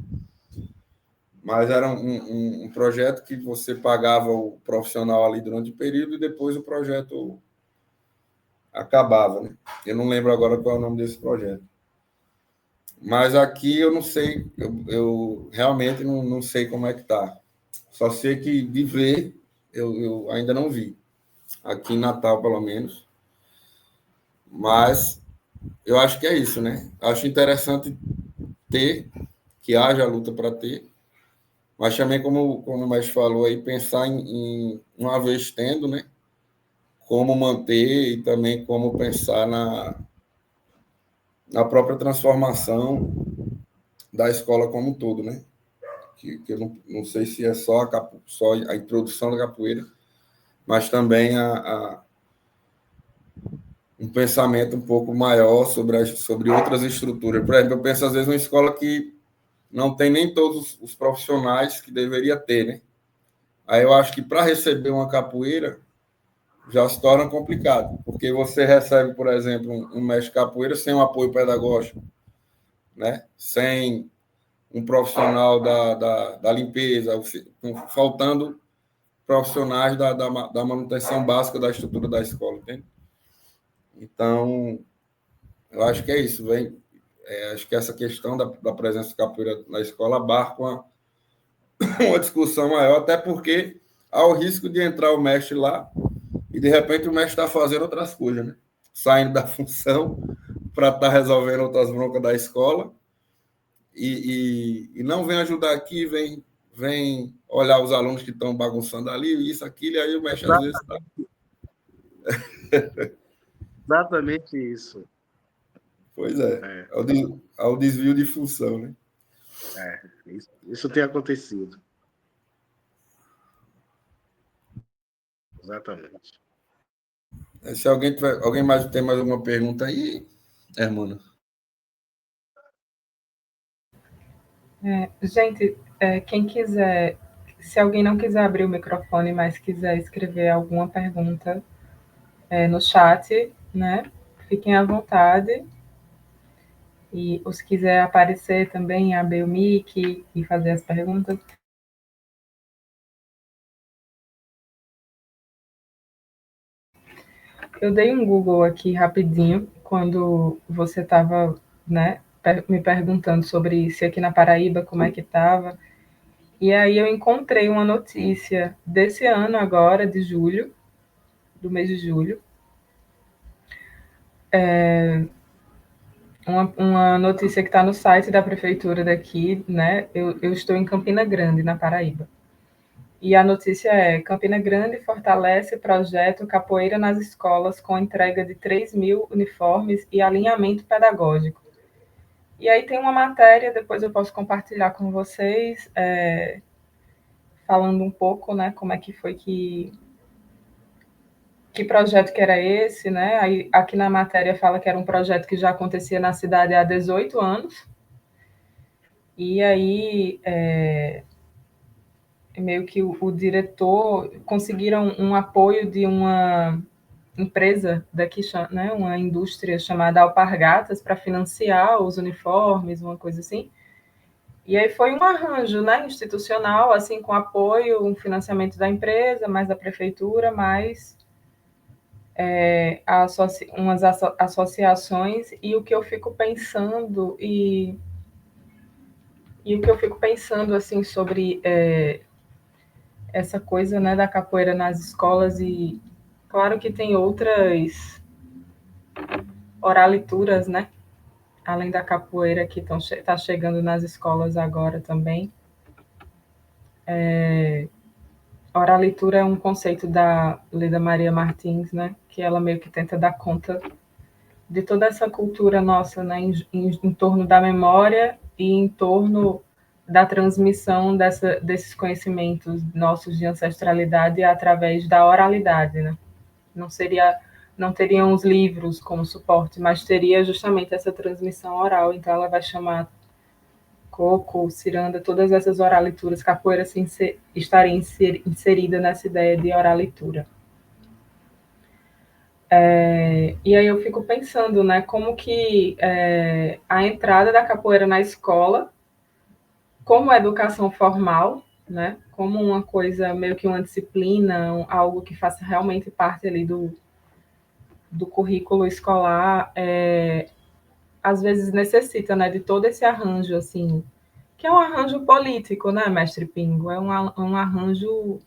Mas era um projeto que você pagava o profissional ali durante o período e depois o projeto acabava, né? Eu não lembro agora qual é o nome desse projeto. Mas aqui eu não sei, eu realmente não sei como é que tá. Só sei que de ver, eu ainda não vi. Aqui em Natal, pelo menos. Mas eu acho que é isso, né? Acho interessante que haja luta para ter, mas também, como o mestre falou aí, pensar uma vez tendo, né? Como manter e também como pensar na própria transformação da escola como um todo, né? Que eu não sei se é só a introdução da capoeira, mas também pensamento um pouco maior sobre outras estruturas. Por exemplo, eu penso, às vezes, uma escola que não tem nem todos os profissionais que deveria ter, né? Aí eu acho que para receber uma capoeira já se torna complicado, porque você recebe, por exemplo, um mestre de capoeira sem um apoio pedagógico, né? Sem um profissional da limpeza, faltando profissionais da manutenção básica da estrutura da escola, entende? Então, eu acho que é isso, acho que essa questão da presença de capoeira na escola abarca uma discussão maior, até porque há o risco de entrar o mestre lá e, de repente, o mestre está fazendo outras coisas, né? Saindo da função para estar resolvendo outras broncas da escola e não vem ajudar aqui, vem olhar os alunos que estão bagunçando ali, isso, aquilo, e aí o mestre às vezes está... Exatamente isso. Pois é o desvio de função, né? Isso tem acontecido. Exatamente. Se alguém mais tem mais alguma pergunta aí, mano. Gente, quem quiser, se alguém não quiser abrir o microfone, mas quiser escrever alguma pergunta no chat, né? Fiquem à vontade. E os quiser aparecer também, abrir o mic e fazer as perguntas. Eu dei um Google aqui rapidinho quando você estava, né, me perguntando sobre se aqui na Paraíba como é que estava. E aí eu encontrei uma notícia desse ano agora, de julho, do mês de julho. Uma notícia que está no site da prefeitura daqui, né? Eu estou em Campina Grande, na Paraíba. E a notícia é: Campina Grande fortalece projeto Capoeira nas escolas com entrega de 3.000 uniformes e alinhamento pedagógico. E aí tem uma matéria, depois eu posso compartilhar com vocês, falando um pouco, né, como é que foi que projeto que era esse, né? Aí, aqui na matéria fala que era um projeto que já acontecia na cidade há 18 anos. E aí, meio que o diretor conseguiram um apoio de uma empresa daqui, né, uma indústria chamada Alpargatas, para financiar os uniformes, uma coisa assim. E aí foi um arranjo, né, institucional, assim, com apoio, um financiamento da empresa, mais da prefeitura, mais umas associações. E o que eu fico pensando o que eu fico pensando assim sobre essa coisa, né, da capoeira nas escolas. E claro que tem outras oralituras, né, além da capoeira, que está chegando nas escolas agora também. Oralitura é um conceito da Leda Maria Martins, né, que ela meio que tenta dar conta de toda essa cultura nossa, né, em torno da memória e em torno da transmissão desses conhecimentos nossos de ancestralidade através da oralidade, né? Não teriam os livros como suporte, mas teria justamente essa transmissão oral. Então ela vai chamar coco, ciranda, todas essas oralituras, capoeira estaria inserida nessa ideia de oralitura. E aí eu fico pensando, né, como que a entrada da capoeira na escola, como educação formal, né, como uma coisa, meio que uma disciplina, algo que faça realmente parte ali do currículo escolar, às vezes necessita, né, de todo esse arranjo, assim, que é um arranjo político, né, mestre Pingo? É um arranjo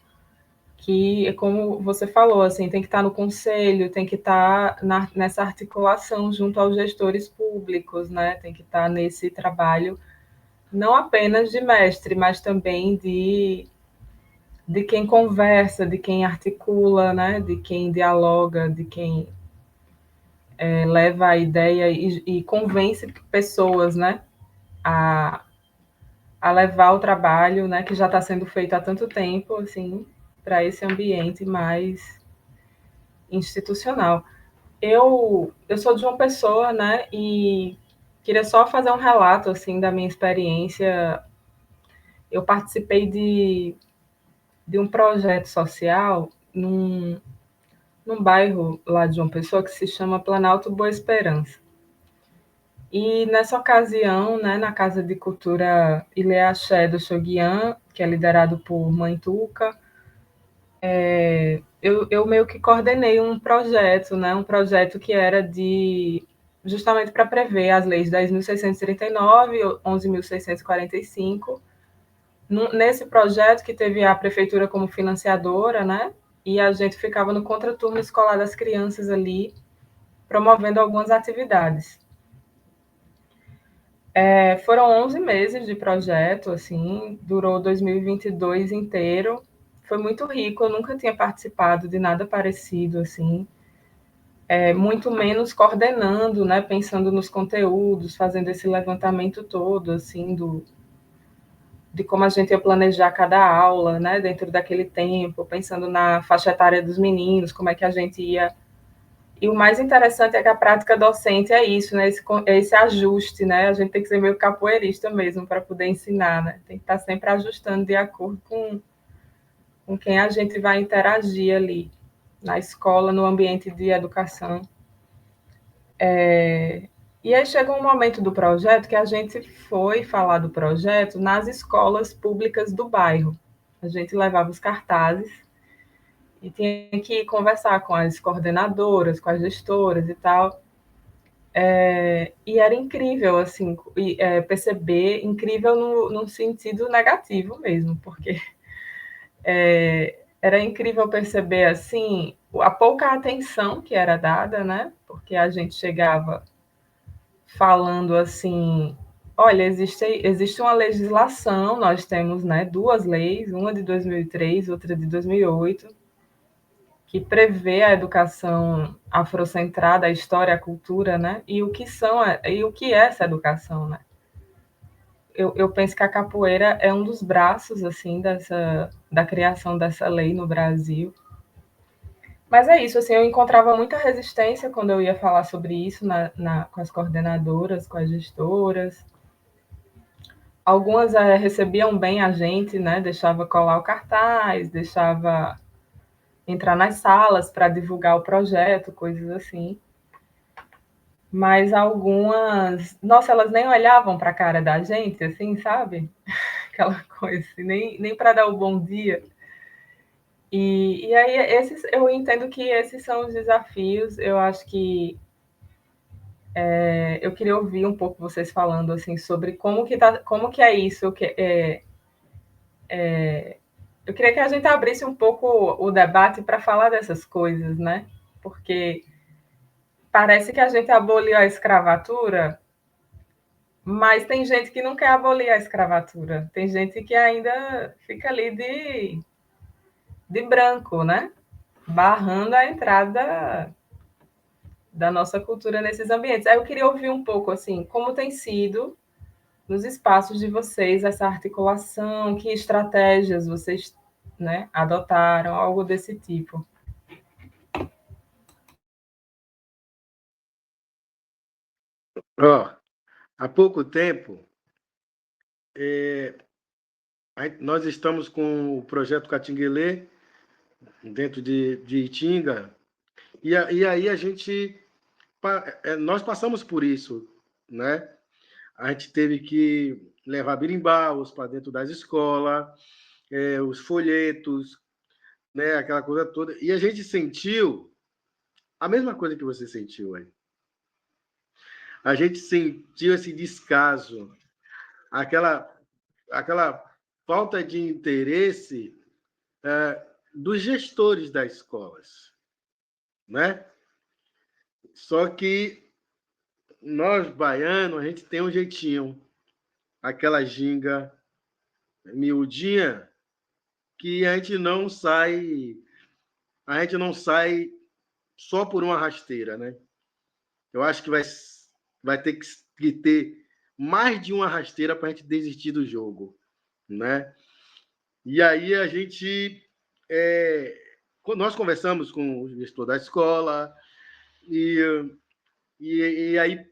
que, como você falou, assim, tem que estar no conselho, tem que estar nessa articulação junto aos gestores públicos, né? Tem que estar nesse trabalho, não apenas de mestre, mas também de quem conversa, de quem articula, né? De quem dialoga, de quem leva a ideia e convence pessoas, né? A levar o trabalho, né? Que já está sendo feito há tanto tempo, assim, para esse ambiente mais institucional. eu sou de João Pessoa, né? E queria só fazer um relato assim da minha experiência. Eu participei de um projeto social num bairro lá de João Pessoa que se chama Planalto Boa Esperança. E nessa ocasião, né, na Casa de Cultura Ilê Axé do Choguian, que é liderado por Mãe Tuca, eu meio que coordenei um projeto, né, um projeto que era justamente para prever as leis 10.639 e 11.645. Nesse projeto que teve a prefeitura como financiadora, né, e a gente ficava no contraturno escolar das crianças ali, promovendo algumas atividades. Foram 11 meses de projeto, assim, durou 2022 inteiro. Foi muito rico, eu nunca tinha participado de nada parecido, assim. Muito menos coordenando, né, pensando nos conteúdos, fazendo esse levantamento todo, assim, de como a gente ia planejar cada aula, né, dentro daquele tempo, pensando na faixa etária dos meninos, como é que a gente ia. E o mais interessante é que a prática docente é isso, né? Esse ajuste, né? A gente tem que ser meio capoeirista mesmo para poder ensinar, né? Tem que estar sempre ajustando de acordo com quem a gente vai interagir ali na escola, no ambiente de educação. E aí chega um momento do projeto que a gente foi falar do projeto nas escolas públicas do bairro. A gente levava os cartazes e tinha que conversar com as coordenadoras, com as gestoras e tal. E era incrível, assim, perceber, incrível no sentido negativo mesmo, porque era incrível perceber, assim, a pouca atenção que era dada, né? Porque a gente chegava falando assim, olha, existe uma legislação, nós temos, né, duas leis, uma de 2003, outra de 2008, que prevê a educação afrocentrada, a história, a cultura, né? E o que é essa educação, né? Eu penso que a capoeira é um dos braços assim da criação dessa lei no Brasil. Mas é isso, assim, eu encontrava muita resistência quando eu ia falar sobre isso com as coordenadoras, com as gestoras. Algumas recebiam bem a gente, né? Deixava colar o cartaz, deixava entrar nas salas para divulgar o projeto, coisas assim. Mas algumas, nossa, elas nem olhavam para a cara da gente, assim, sabe? Aquela coisa, assim, nem para dar o bom dia. E aí, eu entendo que esses são os desafios. Eu acho que eu queria ouvir um pouco vocês falando assim sobre como que é isso, eu queria que a gente abrisse um pouco o debate para falar dessas coisas, né? Porque parece que a gente aboliu a escravatura, mas tem gente que não quer abolir a escravatura. Tem gente que ainda fica ali de branco, né? Barrando a entrada da nossa cultura nesses ambientes. Aí eu queria ouvir um pouco, assim, como tem sido nos espaços de vocês essa articulação, que estratégias vocês, né, adotaram, algo desse tipo. Há pouco tempo, nós estamos com o projeto Catinguelê, dentro de Itinga, e aí nós passamos por isso, né? A gente teve que levar birimbaus para dentro das escolas, os folhetos, né? Aquela coisa toda, e a gente sentiu a mesma coisa que você sentiu aí. A gente sentiu esse descaso, aquela falta de interesse dos gestores das escolas, né? Só que nós, baianos, a gente tem um jeitinho, aquela ginga miudinha, que a gente não sai só por uma rasteira, né? Eu acho que vai ter que ter mais de uma rasteira para a gente desistir do jogo, né? E aí a gente, nós conversamos com o gestor da escola, E aí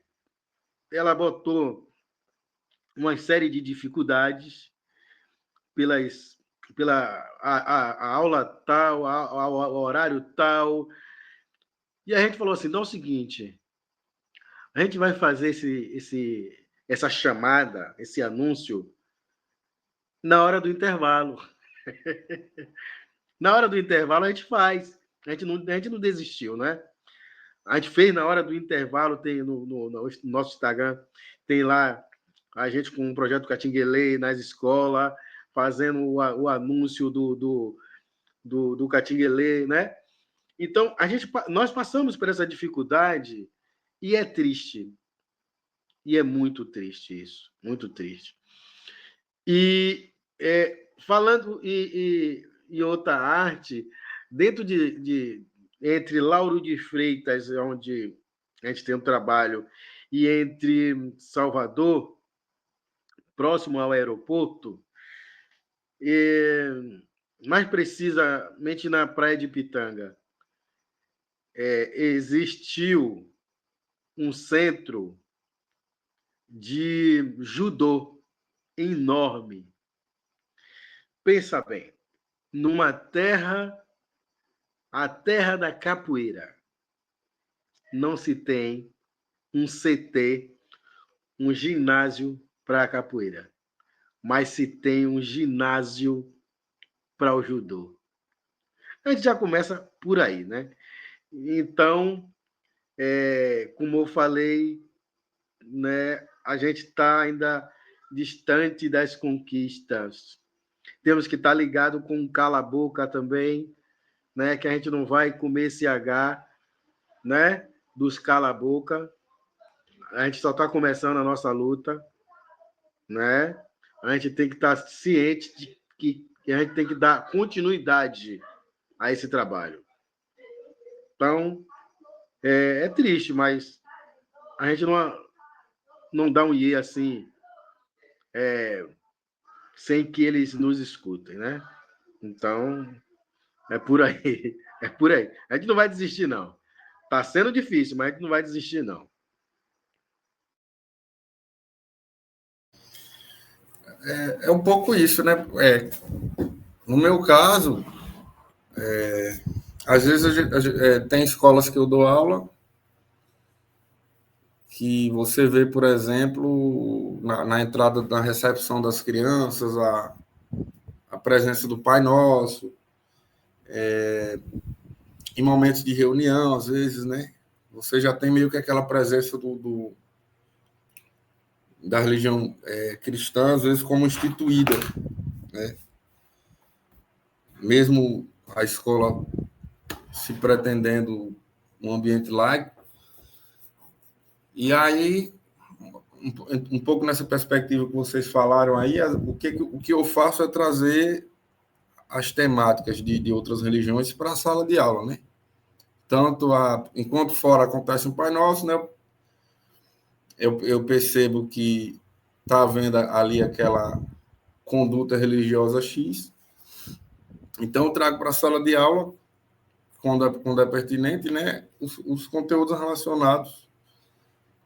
ela botou uma série de dificuldades pela a aula tal, o horário tal. E a gente falou assim: não é o seguinte, a gente vai fazer essa chamada, esse anúncio, na hora do intervalo. Na hora do intervalo a gente faz. A gente não desistiu, né? A gente fez na hora do intervalo, tem no nosso Instagram, tem lá a gente com um projeto Catinguelê nas escolas, fazendo o anúncio do Catinguelê, né? Então, nós passamos por essa dificuldade e é triste. E é muito triste isso, muito triste. E falando em outra arte, dentro entre Lauro de Freitas, onde a gente tem um trabalho, e entre Salvador, próximo ao aeroporto, mais precisamente na Praia de Pitanga, existiu um centro de judô enorme. Pensa bem, numa terra, a terra da capoeira, não se tem um CT, um ginásio para a capoeira, mas se tem um ginásio para o judô. A gente já começa por aí, né? Então, como eu falei, né, a gente está ainda distante das conquistas. Temos que estar ligado com um cala-boca também, né, que a gente não vai comer esse H, né, dos cala-boca. A gente só está começando a nossa luta, né? A gente tem que estar ciente de que a gente tem que dar continuidade a esse trabalho. Então, é triste, mas a gente não dá um iê assim, sem que eles nos escutem, né? Então, é por aí, é por aí. A gente não vai desistir, não. Tá sendo difícil, mas a gente não vai desistir, não. É um pouco isso, né? No meu caso, às vezes tem escolas que eu dou aula que você vê, por exemplo, na entrada, na recepção das crianças, a presença do Pai Nosso, em momentos de reunião, às vezes, né? Você já tem meio que aquela presença da religião cristã, às vezes, como instituída, né? Mesmo a escola se pretendendo um ambiente laico. E aí, um pouco nessa perspectiva que vocês falaram aí, o que eu faço é trazer as temáticas de outras religiões para a sala de aula, né? Tanto enquanto fora acontece um Pai Nosso, né? Eu percebo que está havendo ali aquela conduta religiosa X. Então, eu trago para a sala de aula, quando é pertinente, né, os conteúdos relacionados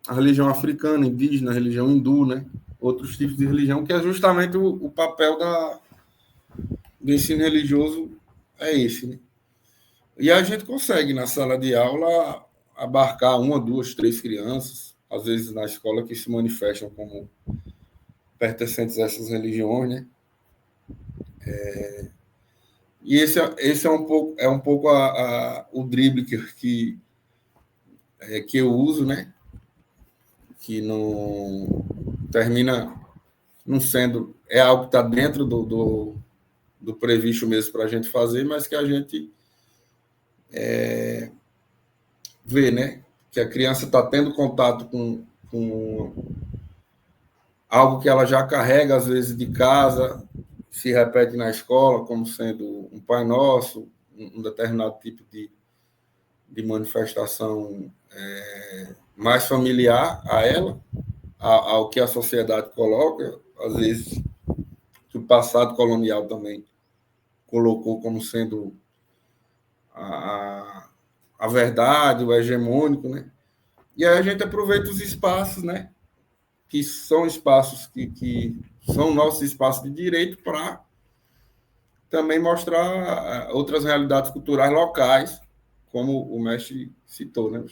à religião africana, indígena, religião hindu, né? Outros tipos de religião, que é justamente o papel do ensino religioso é esse, né? E a gente consegue, na sala de aula, abarcar uma, duas, três crianças, às vezes na escola, que se manifestam como pertencentes a essas religiões, né? E esse é um pouco o drible que eu uso, né? Que não termina não sendo... É algo que está dentro do previsto mesmo para a gente fazer, mas que a gente vê, né? Que a criança está tendo contato com algo que ela já carrega, às vezes, de casa, se repete na escola, como sendo um Pai Nosso, um determinado tipo de manifestação mais familiar a ela, ao que a sociedade coloca, às vezes, que o passado colonial também colocou como sendo a verdade, o hegemônico, né? E aí a gente aproveita os espaços, né? Que são espaços que são nossos espaços de direito para também mostrar outras realidades culturais locais, como o mestre citou, né?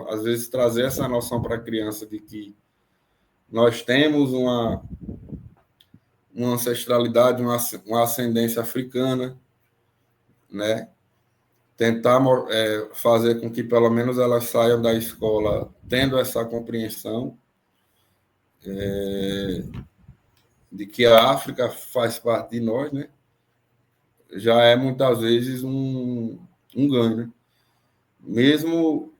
Às vezes trazer essa noção para a criança de que nós temos uma ancestralidade, uma ascendência africana, né? Tentar fazer com que pelo menos elas saiam da escola tendo essa compreensão de que a África faz parte de nós, né? Já é muitas vezes um ganho, né? Mesmo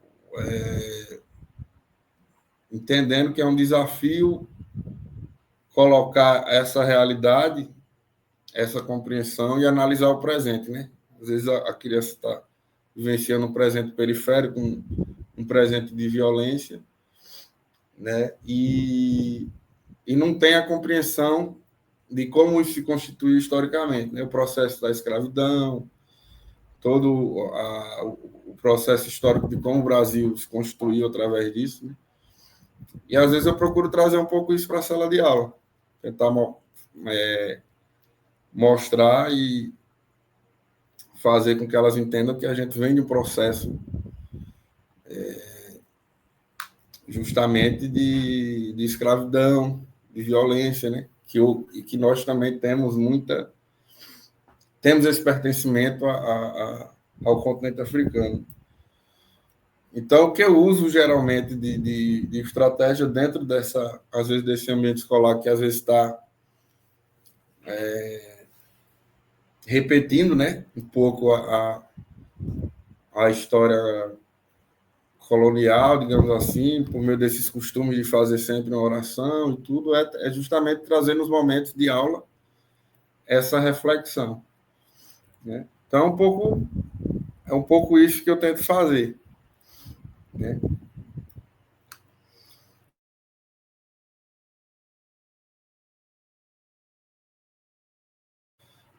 entendendo que é um desafio colocar essa realidade, essa compreensão e analisar o presente, né? Às vezes a criança está vivenciando um presente periférico, um presente de violência, né? E não tem a compreensão de como isso se constituiu historicamente, né? O processo da escravidão, todo o processo histórico de como o Brasil se constituiu através disso, né? E às vezes eu procuro trazer um pouco isso para a sala de aula, tentar mostrar e fazer com que elas entendam que a gente vem de um processo justamente de escravidão, de violência, né? E que nós também temos esse pertencimento ao continente africano. Então, o que eu uso geralmente de estratégia dentro às vezes, desse ambiente escolar que às vezes está repetindo, né, um pouco a história colonial, digamos assim, por meio desses costumes de fazer sempre uma oração e tudo, é justamente trazer nos momentos de aula essa reflexão, né? Então, é um pouco isso que eu tento fazer, né?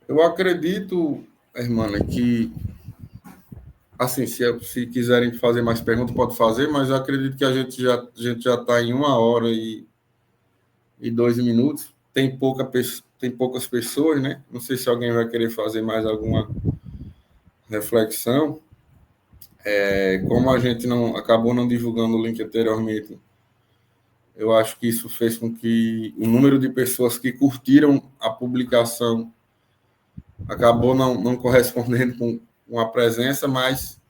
Eu acredito, irmã, que assim, se quiserem fazer mais perguntas, pode fazer, mas eu acredito que a gente já está em 1 hora e 2 minutos. Tem poucas pessoas, né? Não sei se alguém vai querer fazer mais alguma reflexão. Como a gente acabou não divulgando o link anteriormente, eu acho que isso fez com que o número de pessoas que curtiram a publicação acabou não correspondendo com a presença, mas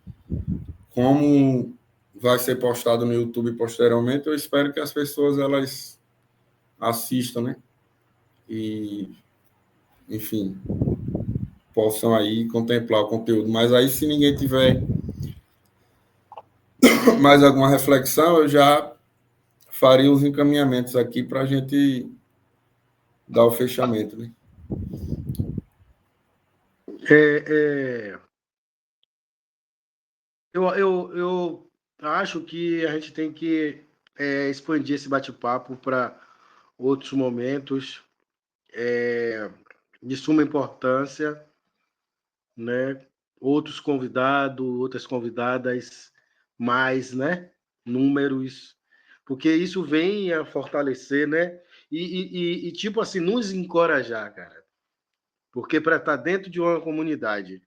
como vai ser postado no YouTube posteriormente, eu espero que as pessoas elas assistam, né? E, enfim, possam aí contemplar o conteúdo. Mas aí, se ninguém tiver mais alguma reflexão, eu já faria os encaminhamentos aqui para a gente dar o fechamento, né? Eu acho que a gente tem que expandir esse bate-papo para outros momentos de suma importância, né? Outros convidados, outras convidadas, mais, né? Números, porque isso vem a fortalecer, né? E tipo assim, nos encorajar, cara. Porque para estar dentro de uma comunidade,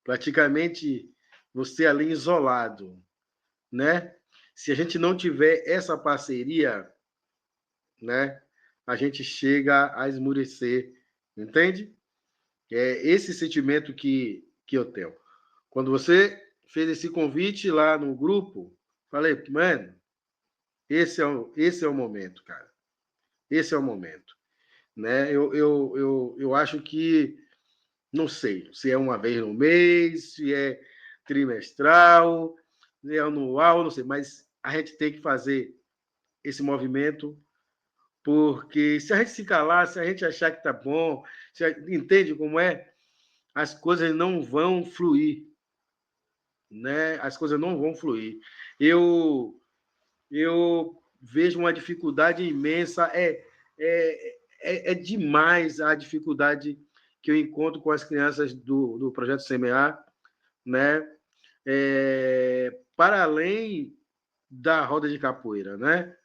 praticamente você ali isolado, né? Se a gente não tiver essa parceria, né? A gente chega a esmurecer, entende? É esse sentimento que eu tenho. Quando você fez esse convite lá no grupo, falei, mano, esse é o momento, cara. Esse é o momento, né? Eu acho que, não sei, se é uma vez no mês, se é trimestral, se é anual, não sei, mas a gente tem que fazer esse movimento, porque se a gente se calar, se a gente achar que tá bom, entende como é? As coisas não vão fluir, né? As coisas não vão fluir. Eu eu vejo uma dificuldade imensa, é demais a dificuldade que eu encontro com as crianças do projeto Semear, né? para além da roda de capoeira, né?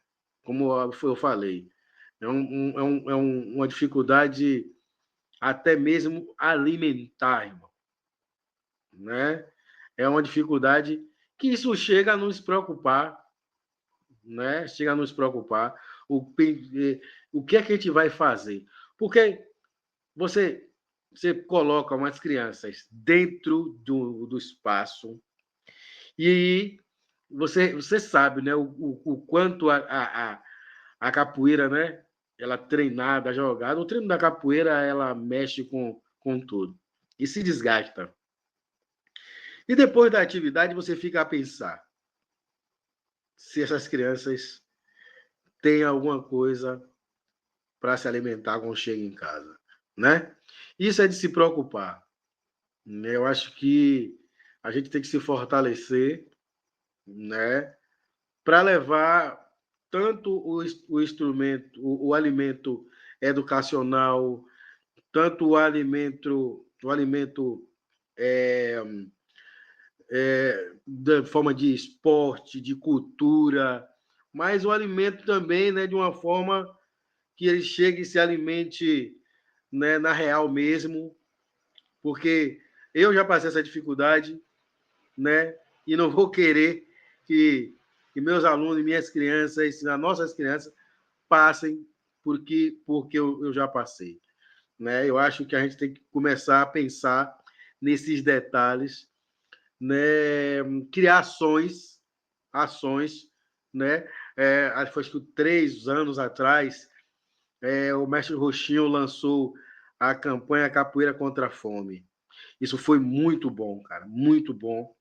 Como eu falei, uma dificuldade até mesmo alimentar, irmão, né? É uma dificuldade que isso chega a nos preocupar, né? Chega a nos preocupar o que é que a gente vai fazer? Porque você coloca umas crianças dentro do espaço e você sabe, né, o quanto a capoeira, né, ela treinada, jogada, o treino da capoeira, ela mexe com tudo e se desgasta. E depois da atividade, você fica a pensar se essas crianças têm alguma coisa para se alimentar quando chegam em casa, né? Isso é de se preocupar. Eu acho que a gente tem que se fortalecer, né, para levar tanto o instrumento, o alimento educacional, tanto o alimento da forma de esporte, de cultura, mas o alimento também, né, de uma forma que ele chegue e se alimente, né, na real mesmo, porque eu já passei essa dificuldade, né, e não vou querer que meus alunos, minhas crianças, as nossas crianças passem porque eu já passei, né? Eu acho que a gente tem que começar a pensar nesses detalhes, né? Criar ações, né? Acho que 3 anos atrás, o mestre Roxinho lançou a campanha Capoeira contra a Fome. Isso foi muito bom, cara, muito bom.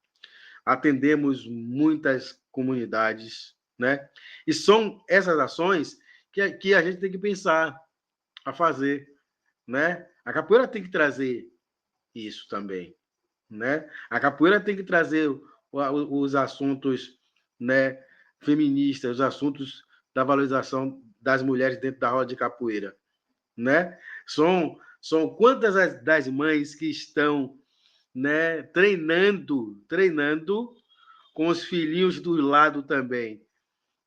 Atendemos muitas comunidades, né? E são essas ações que a gente tem que pensar a fazer, né? A capoeira tem que trazer isso também, né? A capoeira tem que trazer os assuntos, né, feministas, os assuntos da valorização das mulheres dentro da roda de capoeira, né? São quantas das mães que estão, né, treinando com os filhinhos do lado também,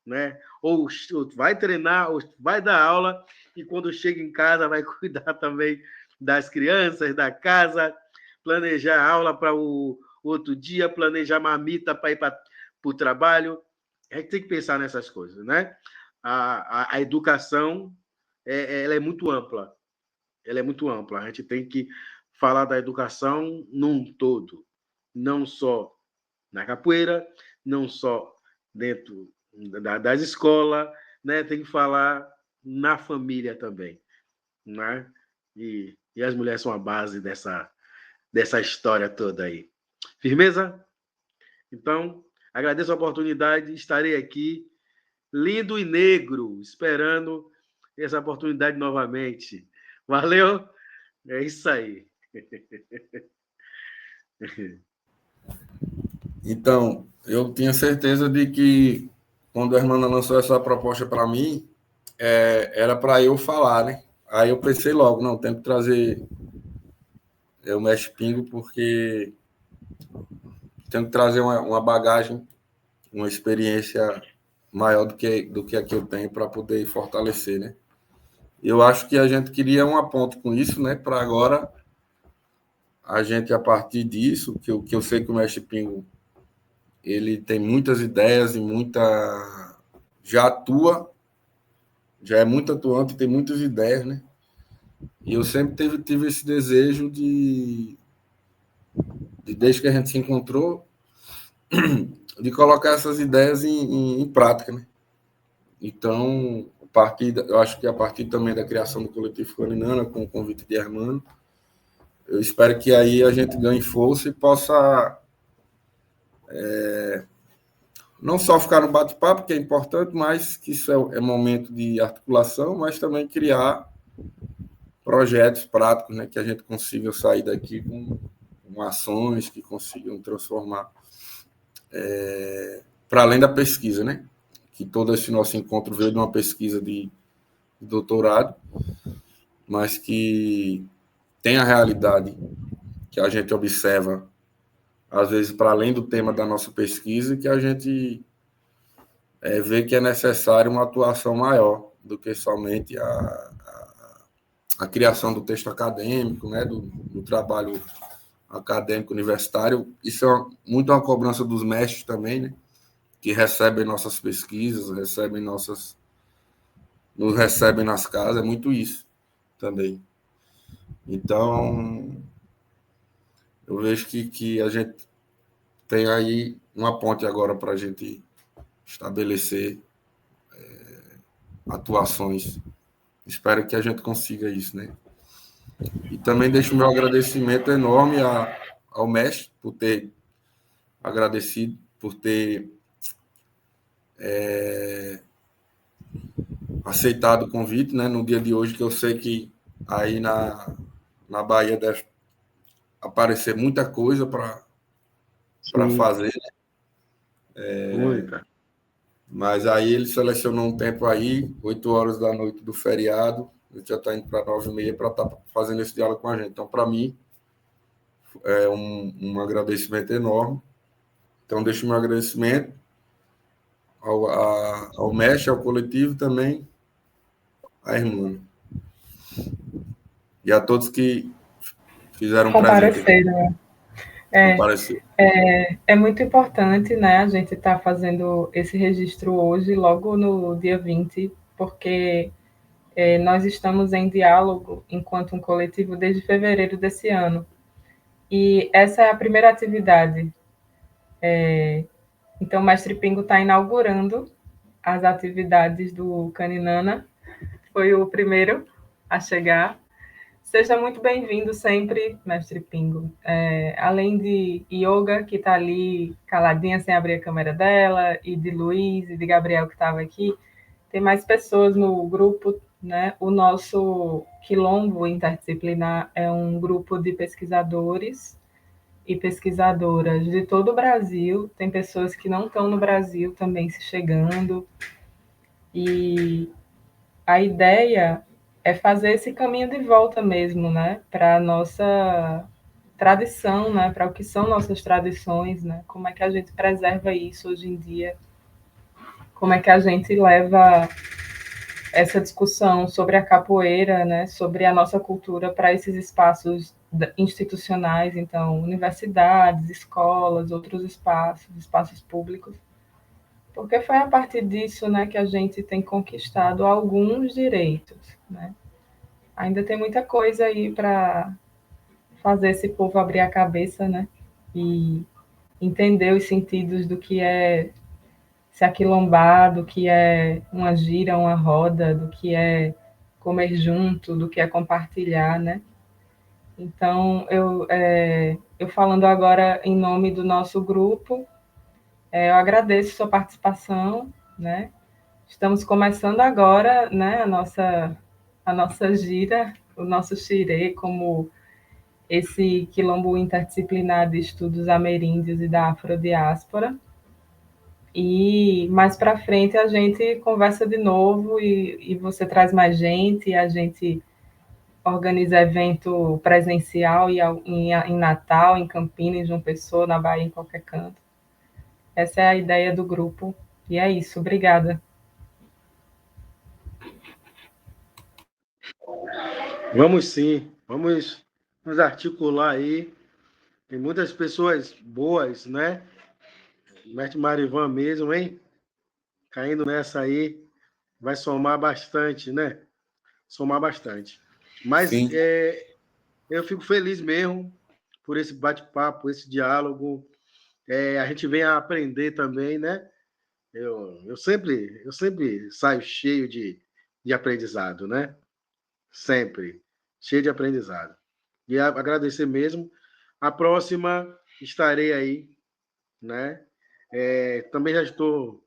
né? Ou vai treinar, ou vai dar aula e quando chega em casa vai cuidar também das crianças, da casa, planejar a aula para o outro dia, planejar marmita para ir para o trabalho. A gente tem que pensar nessas coisas, né? A educação ela é muito ampla. Ela é muito ampla. A gente tem que falar da educação num todo, não só na capoeira, não só dentro das escolas, né? Tem que falar na família também, né? E as mulheres são a base dessa história toda aí. Firmeza? Então, agradeço a oportunidade, estarei aqui, lindo e negro, esperando essa oportunidade novamente. Valeu? É isso aí. Então, eu tinha certeza de que quando a irmã lançou essa proposta para mim, era para eu falar, né? Aí eu pensei logo, não, tenho que trazer o Mestre Pingo, porque tenho que trazer uma bagagem, uma experiência maior do que a que eu tenho para poder fortalecer, né? Eu acho que a gente queria uma ponte com isso, né? Para agora a gente, a partir disso, que eu sei que o Mestre Pingo ele tem muitas ideias e já atua, já é muito atuante, tem muitas ideias, né? E eu sempre tive esse desejo desde que a gente se encontrou, de colocar essas ideias em prática, né? Então, eu acho que a partir também da criação do coletivo Corinana, com o convite de Hermano, eu espero que aí a gente ganhe força e possa não só ficar no bate-papo, que é importante, mas que isso é momento de articulação, mas também criar projetos práticos, né, que a gente consiga sair daqui com ações que consigam transformar para além da pesquisa, né? Que todo esse nosso encontro veio de uma pesquisa de doutorado, mas que tem a realidade que a gente observa às vezes, para além do tema da nossa pesquisa, que a gente vê que é necessário uma atuação maior do que somente a criação do texto acadêmico, né, do trabalho acadêmico universitário. Isso é muito uma cobrança dos mestres também, né, que recebem nossas pesquisas, nos recebem nas casas, é muito isso também. Então, eu vejo que a gente tem aí uma ponte agora para a gente estabelecer atuações. Espero que a gente consiga isso, né? E também deixo o meu agradecimento enorme ao mestre por ter agradecido, por ter aceitado o convite, né? No dia de hoje, que eu sei que aí na Bahia deve aparecer muita coisa para fazer, Muita. mas aí ele selecionou um tempo aí, 8 horas da noite do feriado, ele já está indo para 9h30 para estar fazendo esse diálogo com a gente. Então, para mim, é um agradecimento enorme. Então, deixo meu agradecimento ao mestre, ao coletivo também, à irmã. E a todos que fizeram presente aqui. Compareceram. Comparecer. É muito importante, né, a gente estar fazendo esse registro hoje, logo no dia 20, porque nós estamos em diálogo enquanto um coletivo desde fevereiro desse ano. E essa é a primeira atividade. Então, o Mestre Pingo está inaugurando as atividades do Caninana, foi o primeiro a chegar. Seja muito bem-vindo sempre, Mestre Pingo. Além de Yoga, que está ali caladinha, sem abrir a câmera dela, e de Luiz e de Gabriel, que estava aqui, tem mais pessoas no grupo, né? O nosso Quilombo Interdisciplinar é um grupo de pesquisadores e pesquisadoras de todo o Brasil. Tem pessoas que não estão no Brasil também se chegando. E a ideia é fazer esse caminho de volta mesmo, né? Para a nossa tradição, né? Para o que são nossas tradições, né? Como é que a gente preserva isso hoje em dia? Como é que a gente leva essa discussão sobre a capoeira, né? Sobre a nossa cultura para esses espaços institucionais, então universidades, escolas, outros espaços públicos, porque foi a partir disso, né, que a gente tem conquistado alguns direitos, né? Ainda tem muita coisa aí para fazer esse povo abrir a cabeça, né? E entender os sentidos do que é se aquilombar, do que é uma gira, uma roda, do que é comer junto, do que é compartilhar, né? Então, eu falando agora em nome do nosso grupo, eu agradeço sua participação, né? Estamos começando agora, né, a nossa gira, o nosso xirê, como esse quilombo interdisciplinar de estudos ameríndios e da afrodiáspora. E mais para frente a gente conversa de novo e você traz mais gente, e a gente organiza evento presencial em Natal, em Campinas, em João Pessoa, na Bahia, em qualquer canto. Essa é a ideia do grupo. E é isso. Obrigada. Vamos sim, vamos nos articular aí. Tem muitas pessoas boas, né? Mestre Marivan mesmo, hein? Caindo nessa aí, vai somar bastante, né? Somar bastante. Mas Sim. eu fico feliz mesmo por esse bate-papo, esse diálogo. A gente vem a aprender também, né? Eu sempre saio cheio de aprendizado, né? Sempre cheio de aprendizado. E agradecer mesmo. A próxima estarei aí, né? Também já estou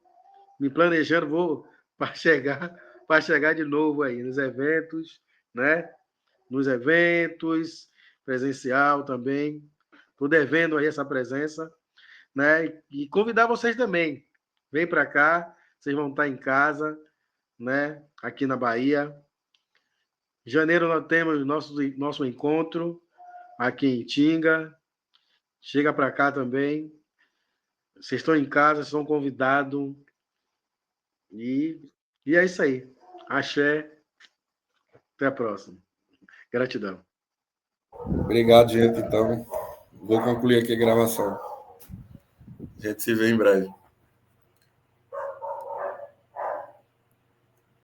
me planejando, vou para chegar de novo aí nos eventos, né? Nos eventos presencial também. Estou devendo aí essa presença, né? E convidar vocês também. Vem para cá, vocês vão estar em casa, né? Aqui na Bahia. Em janeiro nós temos nosso encontro aqui em Tinga. Chega para cá também. Vocês estão em casa, vocês estão convidados. E é isso aí. Axé. Até a próxima. Gratidão. Obrigado, gente. Então, vou concluir aqui a gravação. A gente se vê em breve.